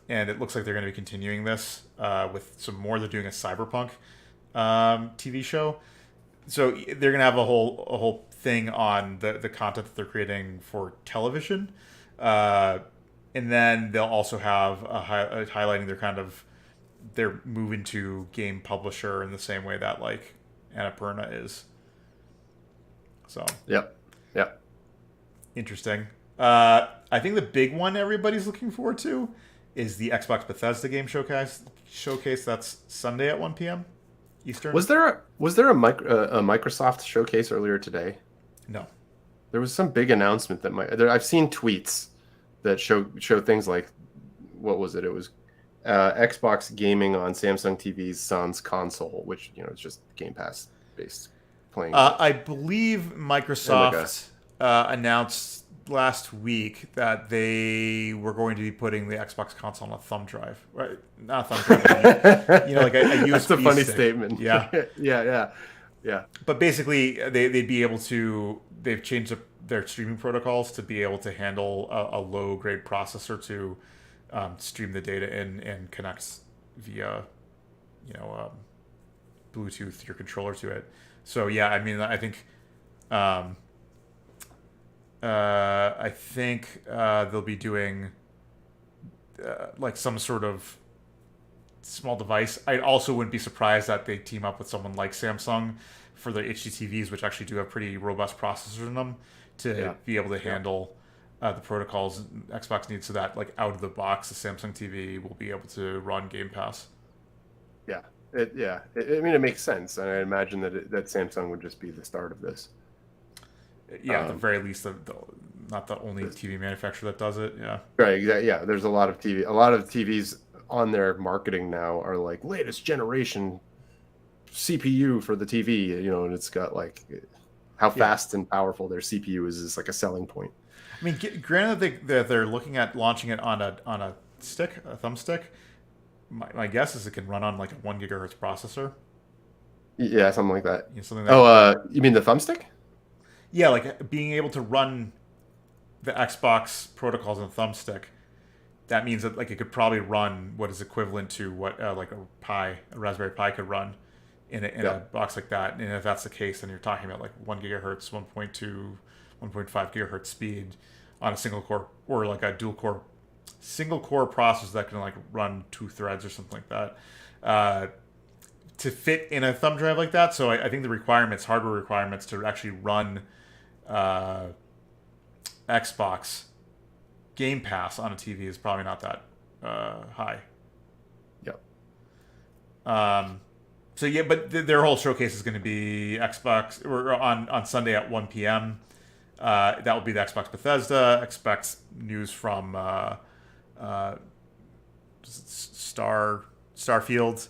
it looks like they're going to be continuing this with some more. They're doing a Cyberpunk TV show, so they're going to have a whole thing on the content that they're creating for television, and then they'll also have highlighting their move into game publisher in the same way that like Annapurna is. So
Yep.
Interesting. I think the big one everybody's looking forward to is the Xbox Bethesda game showcase. That's Sunday at 1 p.m. Eastern.
Was there a Microsoft showcase earlier today?
No.
There was some big announcement I've seen tweets that show things like, what was it? It was Xbox gaming on Samsung TV's Sans console, which it's just Game Pass based playing.
I believe Microsoft announced last week that they were going to be putting the Xbox console on a thumb drive, right? Not a thumb drive, like a USB
That's a funny
stick.
statement.
Yeah.
Yeah.
But basically, they'd be able to. They've changed their streaming protocols to be able to handle a low grade processor to stream the data in and connects via, Bluetooth your controller to it. So yeah, I mean, I think they'll be doing like some sort of small device. I also wouldn't be surprised that they team up with someone like Samsung for their HDTVs, which actually do have pretty robust processors in them to be able to handle the protocols Xbox needs, so that like out of the box, the Samsung TV will be able to run Game Pass.
Yeah. It makes sense, and I imagine that Samsung would just be the start of this.
Yeah, at the very least, not the only TV manufacturer that does it. Yeah.
Right. Yeah. There's a lot of TVs on their marketing now are like latest generation CPU for the TV, and it's got like how fast and powerful their CPU is like a selling point.
I mean, granted that they're looking at launching it on a stick, a thumbstick. My guess is it can run on like a 1 gigahertz processor.
Yeah, something like that.
Something that
you mean the thumbstick?
Yeah, like being able to run the Xbox protocols on a thumbstick. That means that like it could probably run what is equivalent to what like a Raspberry Pi could run in a box like that. And if that's the case, then you're talking about like 1 gigahertz, 1.2, 1.5 gigahertz speed on a single core or like a dual core, single core processor that can like run 2 threads or something like that to fit in a thumb drive like that. So I think the hardware requirements to actually run Xbox Game Pass on a TV is probably not that high.
Yep.
So yeah, but their whole showcase is going to be Xbox or on Sunday at 1 p.m. That will be the Xbox Bethesda. Expect news from Starfield,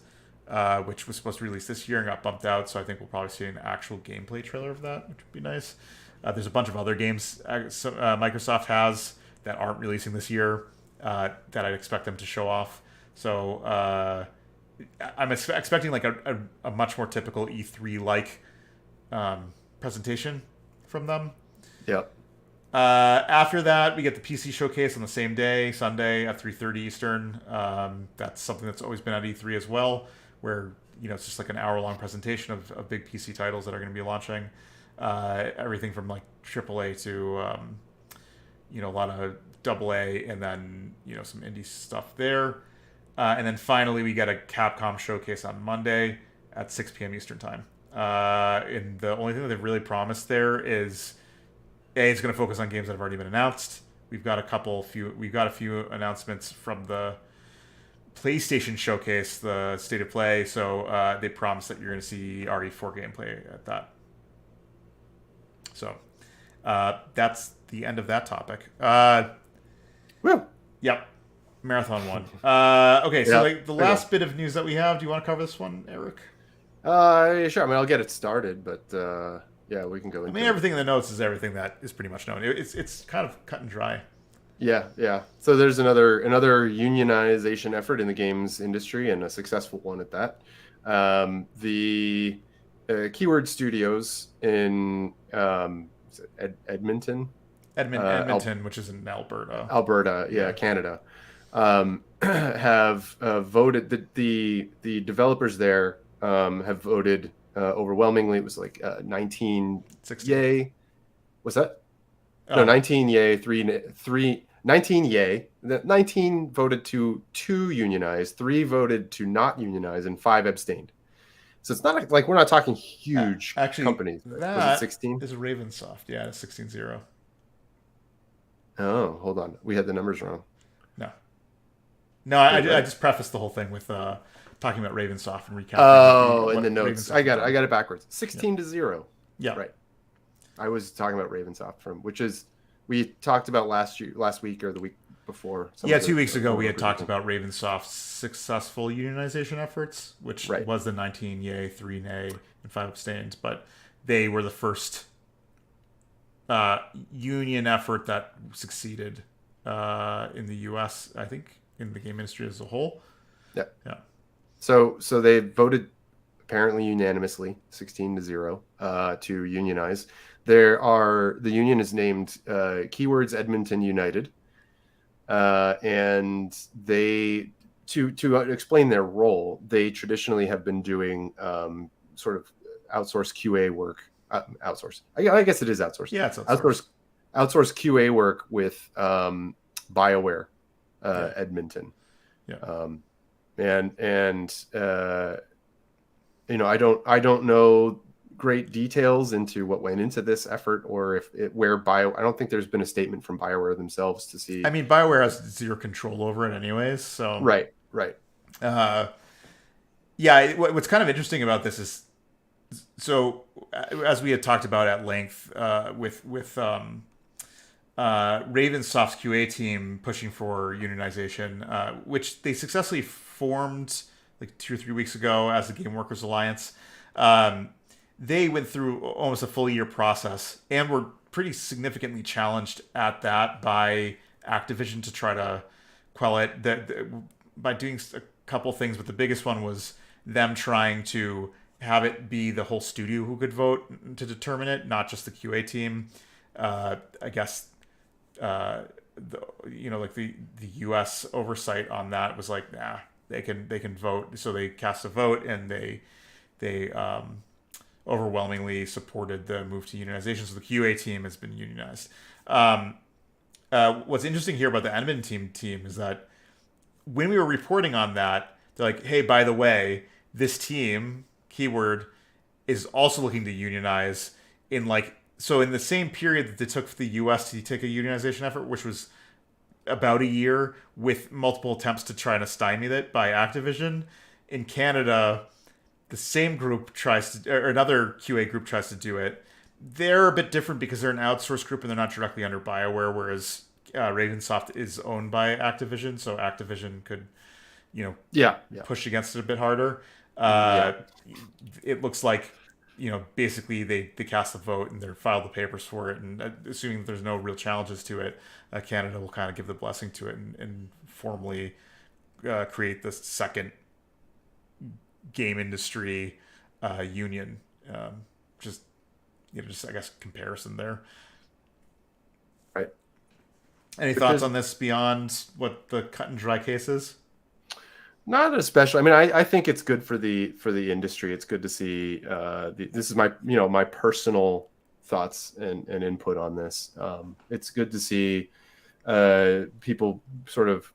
which was supposed to release this year and got bumped out. So I think we'll probably see an actual gameplay trailer of that, which would be nice. There's a bunch of other games Microsoft has that aren't releasing this year that I'd expect them to show off. So I'm expecting like a much more typical E3 like presentation from them.
Yep.
After that, we get the PC showcase on the same day, Sunday at 3:30 Eastern. That's something that's always been at E3 as well, where it's just like an hour-long presentation of big PC titles that are going to be launching. Everything from like AAA to a lot of AA, and then some indie stuff there. And then finally, we get a Capcom Showcase on Monday at 6 p.m. Eastern Time. And the only thing that they've really promised there is, it's going to focus on games that have already been announced. We've got a few announcements from the PlayStation Showcase, the State of Play. So they promise that you're going to see RE4 gameplay at that. So that's the end of that topic.
Woo.
Yep. Marathon 1. Okay, so the last bit of news that we have, do you want to cover this one, Eric?
Sure. I mean, I'll get it started, but yeah, we can go into
everything in the notes is everything that is pretty much known. It's kind of cut and dry.
Yeah. So there's another unionization effort in the games industry, and a successful one at that. The Keyword Studios in Edmonton,
which is in
Alberta, Canada, have voted. The developers there have voted overwhelmingly. It was like 19 yay. What's that? No, 19 yay, 19 yay. 19 voted to unionize, 3 voted to not unionize, and 5 abstained. So it's not like we're not talking huge companies.
Was it
16?
Is Ravensoft. Yeah, it's 16-0.
Oh, hold on. We had the numbers wrong.
No, I just prefaced the whole thing with talking about Ravensoft and recapping.
Oh, in the notes. I got it backwards. 16-0.
Yeah.
Right. I was talking about Ravensoft which is we talked about last week or the week before.
2 weeks ago we had talked about Ravensoft's successful unionization efforts, which was the 19 yay, 3 nay, and 5 abstained, but they were the first union effort that succeeded in the U.S., I think, in the game industry as a whole.
Yeah. So they voted apparently unanimously, 16-0, to unionize. The union is named Keywords Edmonton United, and they to explain their role, they traditionally have been doing sort of outsourced QA work. Outsource. I guess it is outsourced.
Yeah, it's outsourced
QA work with BioWare Edmonton.
Yeah.
I don't know great details into what went into this effort, or I don't think there's been a statement from BioWare themselves to see.
I mean, BioWare has zero control over it anyways, so
right.
Yeah, what's kind of interesting about this is, so as we had talked about at length with Ravensoft's QA team pushing for unionization, which they successfully formed like 2 or 3 weeks ago as the Game Workers Alliance. They went through almost a full year process and were pretty significantly challenged at that by Activision to try to quell it. By doing a couple things, but the biggest one was them trying to have it be the whole studio who could vote to determine it, not just the QA team. I guess the U.S. oversight on that was like, nah, they can vote. So they cast a vote, and they overwhelmingly supported the move to unionization. So the QA team has been unionized. What's interesting here about the Edmonton team is that when we were reporting on that, they're like, hey, by the way, this team, Keyword, is also looking to unionize in the same period that they took for the U.S. to take a unionization effort, which was about a year, with multiple attempts to try to stymie it by Activision. In Canada, the same group another QA group tries to do it. They're a bit different because they're an outsourced group and they're not directly under BioWare, whereas Ravensoft is owned by Activision, so Activision could, push against it a bit harder. It looks like, basically they cast the vote and they filed the papers for it, and assuming that there's no real challenges to it, Canada will kind of give the blessing to it and formally create this second game industry union. Just I guess comparison there.
Right.
Any thoughts on this beyond what the cut and dry case is?
Not especially. I mean, I think it's good for the industry. It's good to see. This is my my personal thoughts and input on this. It's good to see people sort of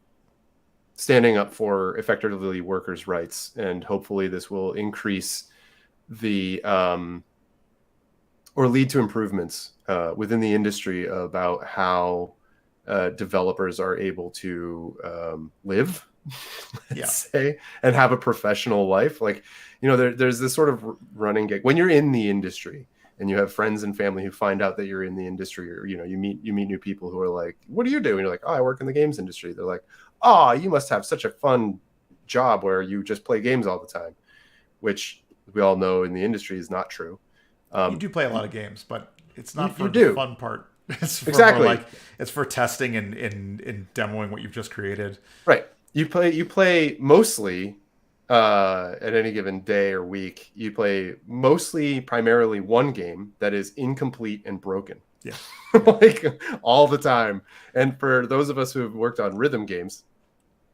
standing up for effectively workers' rights, and hopefully this will increase the or lead to improvements within the industry about how developers are able to live, let's say, and have a professional life. Like, there's this sort of running gig when you're in the industry and you have friends and family who find out that you're in the industry, or you meet new people who are like, what do you do? And you're like, oh, I work in the games industry. They're like, oh, you must have such a fun job where you just play games all the time, which we all know in the industry is not true.
You do play a lot of games, but it's not for
the
fun part. It's for
exactly.
It's for testing and demoing what you've just created.
Right. You play mostly at any given day or week. You play primarily one game that is incomplete and broken.
Yeah.
Like all the time. And for those of us who have worked on rhythm games,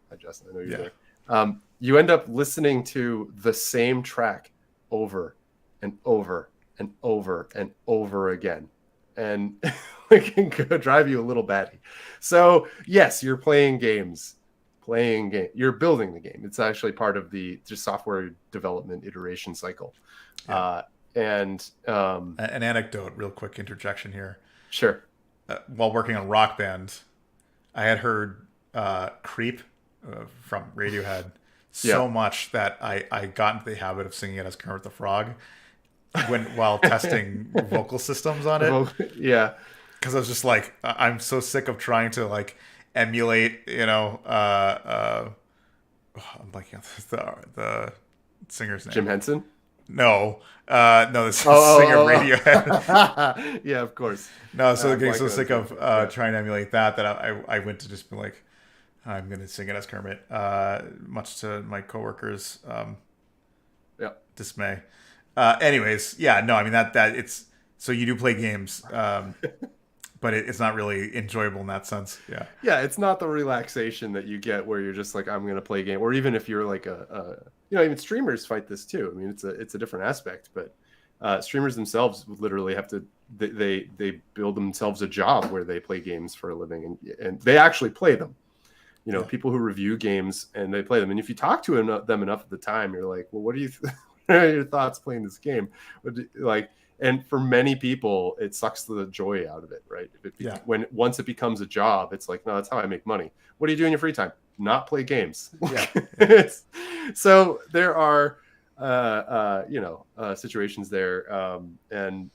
hi Justin, I know you're there. You end up listening to the same track over and over and over and over again. And it can drive you a little batty. So yes, you're playing games. You're building the game. It's actually part of the just software development iteration cycle.
Yeah.
An
anecdote, real quick interjection here.
Sure.
While working on Rock Band, I had heard Creep from Radiohead so much that I got into the habit of singing it as Kermit the Frog while testing vocal systems on it.
Yeah.
Because I was just like, I'm so sick of trying to like emulate, I'm blanking on the singer's name.
Jim Henson?
No, this is singer of Radiohead.
Yeah, of course.
No, so getting so sick of trying to emulate that I went to just be like, I'm going to sing it as Kermit, much to my coworkers' dismay. Anyways, yeah, no, I mean that it's so you do play games, but it's not really enjoyable in that sense. Yeah.
Yeah, it's not the relaxation that you get where you're just like, I'm going to play a game, or even if you're like even streamers fight this too. I mean, it's a different aspect, but streamers themselves literally have to they build themselves a job where they play games for a living, and they actually play them. People who review games and they play them, and if you talk to them enough at the time, you're like, well, what are your thoughts playing this game? And for many people, it sucks the joy out of it, right? Once it becomes a job, it's like, no, that's how I make money. What do you do in your free time? Not play games. Yeah. So there are, situations there, and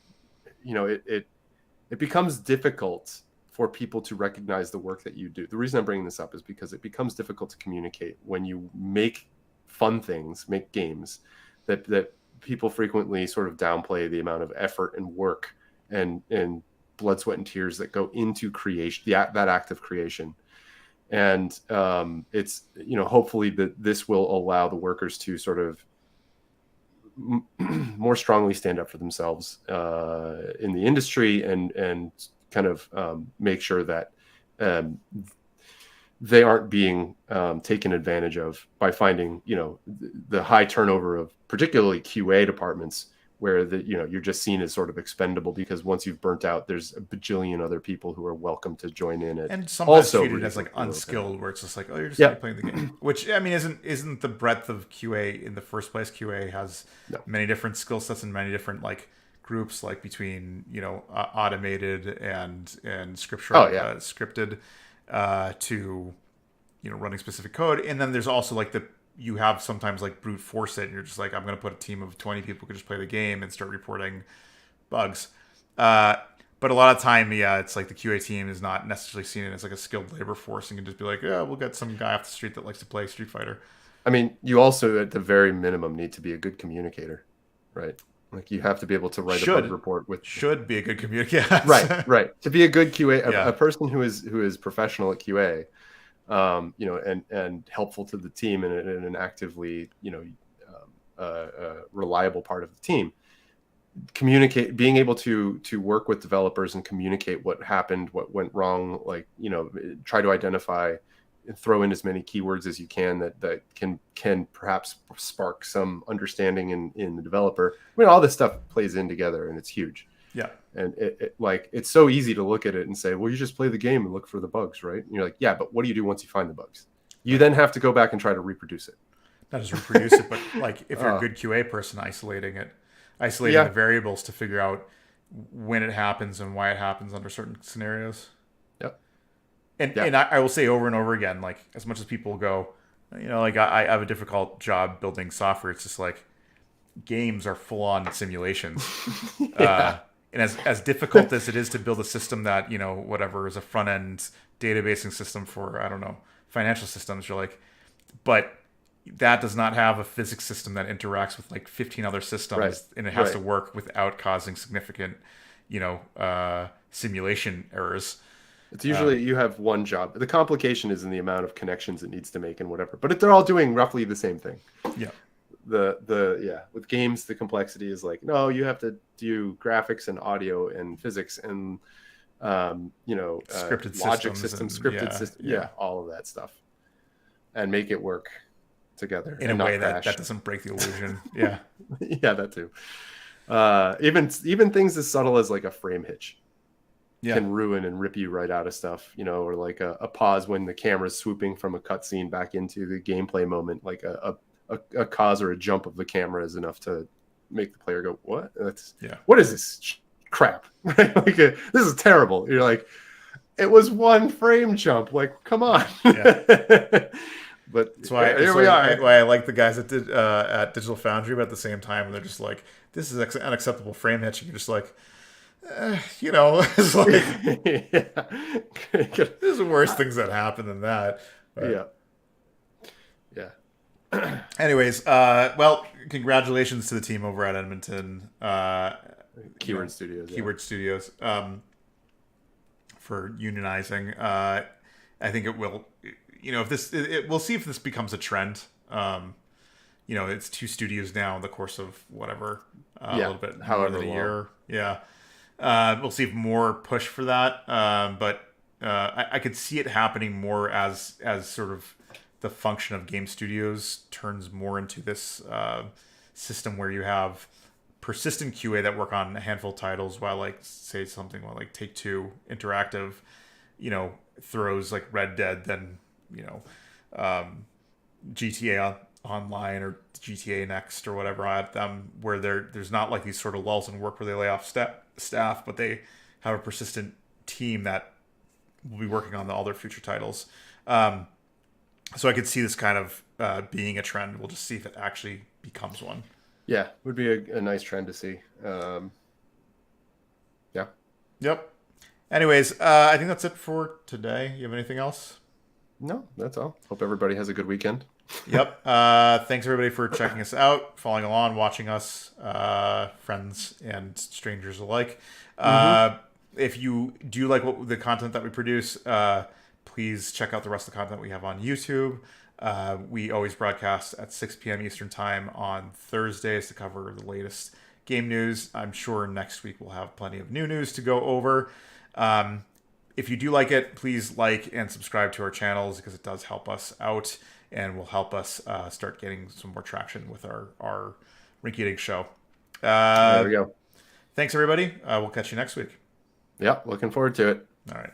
it becomes difficult for people to recognize the work that you do. The reason I'm bringing this up is because it becomes difficult to communicate when you make fun things, make games that people frequently sort of downplay the amount of effort and work and blood, sweat, and tears that go into creation, that act of creation. And it's, hopefully that this will allow the workers to sort of more strongly stand up for themselves in the industry and kind of make sure that they aren't being taken advantage of by finding, the high turnover of particularly QA departments where you're just seen as sort of expendable, because once you've burnt out, there's a bajillion other people who are welcome to join in it.
And sometimes treated as like unskilled, where it's just like, oh, you're just playing the game. Which, I mean, isn't the breadth of QA in the first place? QA has many different skill sets and many different like groups, like between automated and scripted to running specific code. And then there's also like you have sometimes like brute force it, and you're just like, I'm going to put a team of 20 people who can just play the game and start reporting bugs. But a lot of time, it's like the QA team is not necessarily seen as like a skilled labor force and can just be like, yeah, we'll get some guy off the street that likes to play Street Fighter.
I mean, you also at the very minimum need to be a good communicator, right? Like you have to be able to write a bug report
should be a good communicator.
Right. To be a good QA, a person who is professional at QA, and helpful to the team and an actively, reliable part of the team. Being able to work with developers and communicate what happened, what went wrong, like, try to identify throw in as many keywords as you can that can perhaps spark some understanding in the developer. I mean, all this stuff plays in together, and it's huge.
Yeah.
And it's so easy to look at it and say, well, you just play the game and look for the bugs, right? And you're like, yeah, but what do you do once you find the bugs? You then have to go back and try to reproduce it.
Not just reproduce it, but like if you're a good QA person, isolating the variables to figure out when it happens and why it happens under certain scenarios.
Yep.
And I will say over and over again, like as much as people go, like I have a difficult job building software. It's just like games are full on simulations. And as difficult as it is to build a system that, whatever is a front end databasing system for, I don't know, financial systems, you're like, but that does not have a physics system that interacts with like 15 other systems, right. And it has to work without causing significant, simulation errors.
It's usually you have one job. The complication is in the amount of connections it needs to make and whatever, but they're all doing roughly the same thing.
Yeah.
With games, the complexity is like, no, you have to do graphics and audio and physics and
scripted
logic systems, scripted systems, all of that stuff, and make it work together
in a way that doesn't break the illusion. Yeah.
Yeah, that too. Even things as subtle as like a frame hitch can ruin and rip you right out of stuff, or like a pause when the camera's swooping from a cutscene back into the gameplay moment, like a cause or a jump of the camera is enough to make the player go, what? What is this crap? Right? Like this is terrible. You're like, it was one frame jump. Like, come on. Yeah. But
that's why I like the guys that did at Digital Foundry, but at the same time, they're just like, this is unacceptable frame hitch. And you're just like, it's like, there's worse things that happen than that. But, anyways, well, congratulations to the team over at Edmonton.
Keyword Studios.
Keyword Studios. For unionizing. I think it will, we'll see if this becomes a trend. It's 2 studios now in the course of whatever, a little bit more than a year. Yeah. We'll see if more push for that. But I could see it happening more as sort of the function of game studios turns more into this system where you have persistent QA that work on a handful of titles, while like say something like Take-Two Interactive, throws like Red Dead, then GTA Online or GTA Next or whatever at them, where there's not like these sort of lulls in work where they lay off staff, but they have a persistent team that will be working on all their future titles. So I could see this kind of being a trend. We'll just see if it actually becomes one.
Yeah, would be a nice trend to see. Yeah. Yep.
Anyways, I think that's it for today. You have anything else?
No, that's all. Hope everybody has a good weekend.
Yep. Thanks everybody for checking us out, following along, watching us, friends and strangers alike. If you do like the content that we produce, please check out the rest of the content we have on YouTube. We always broadcast at 6 p.m. Eastern Time on Thursdays to cover the latest game news. I'm sure next week we'll have plenty of new news to go over. If you do like it, please like and subscribe to our channels, because it does help us out and will help us start getting some more traction with our Rinky-Dink show.
There we go.
Thanks, everybody. We'll catch you next week.
Yeah, looking forward to it.
All right.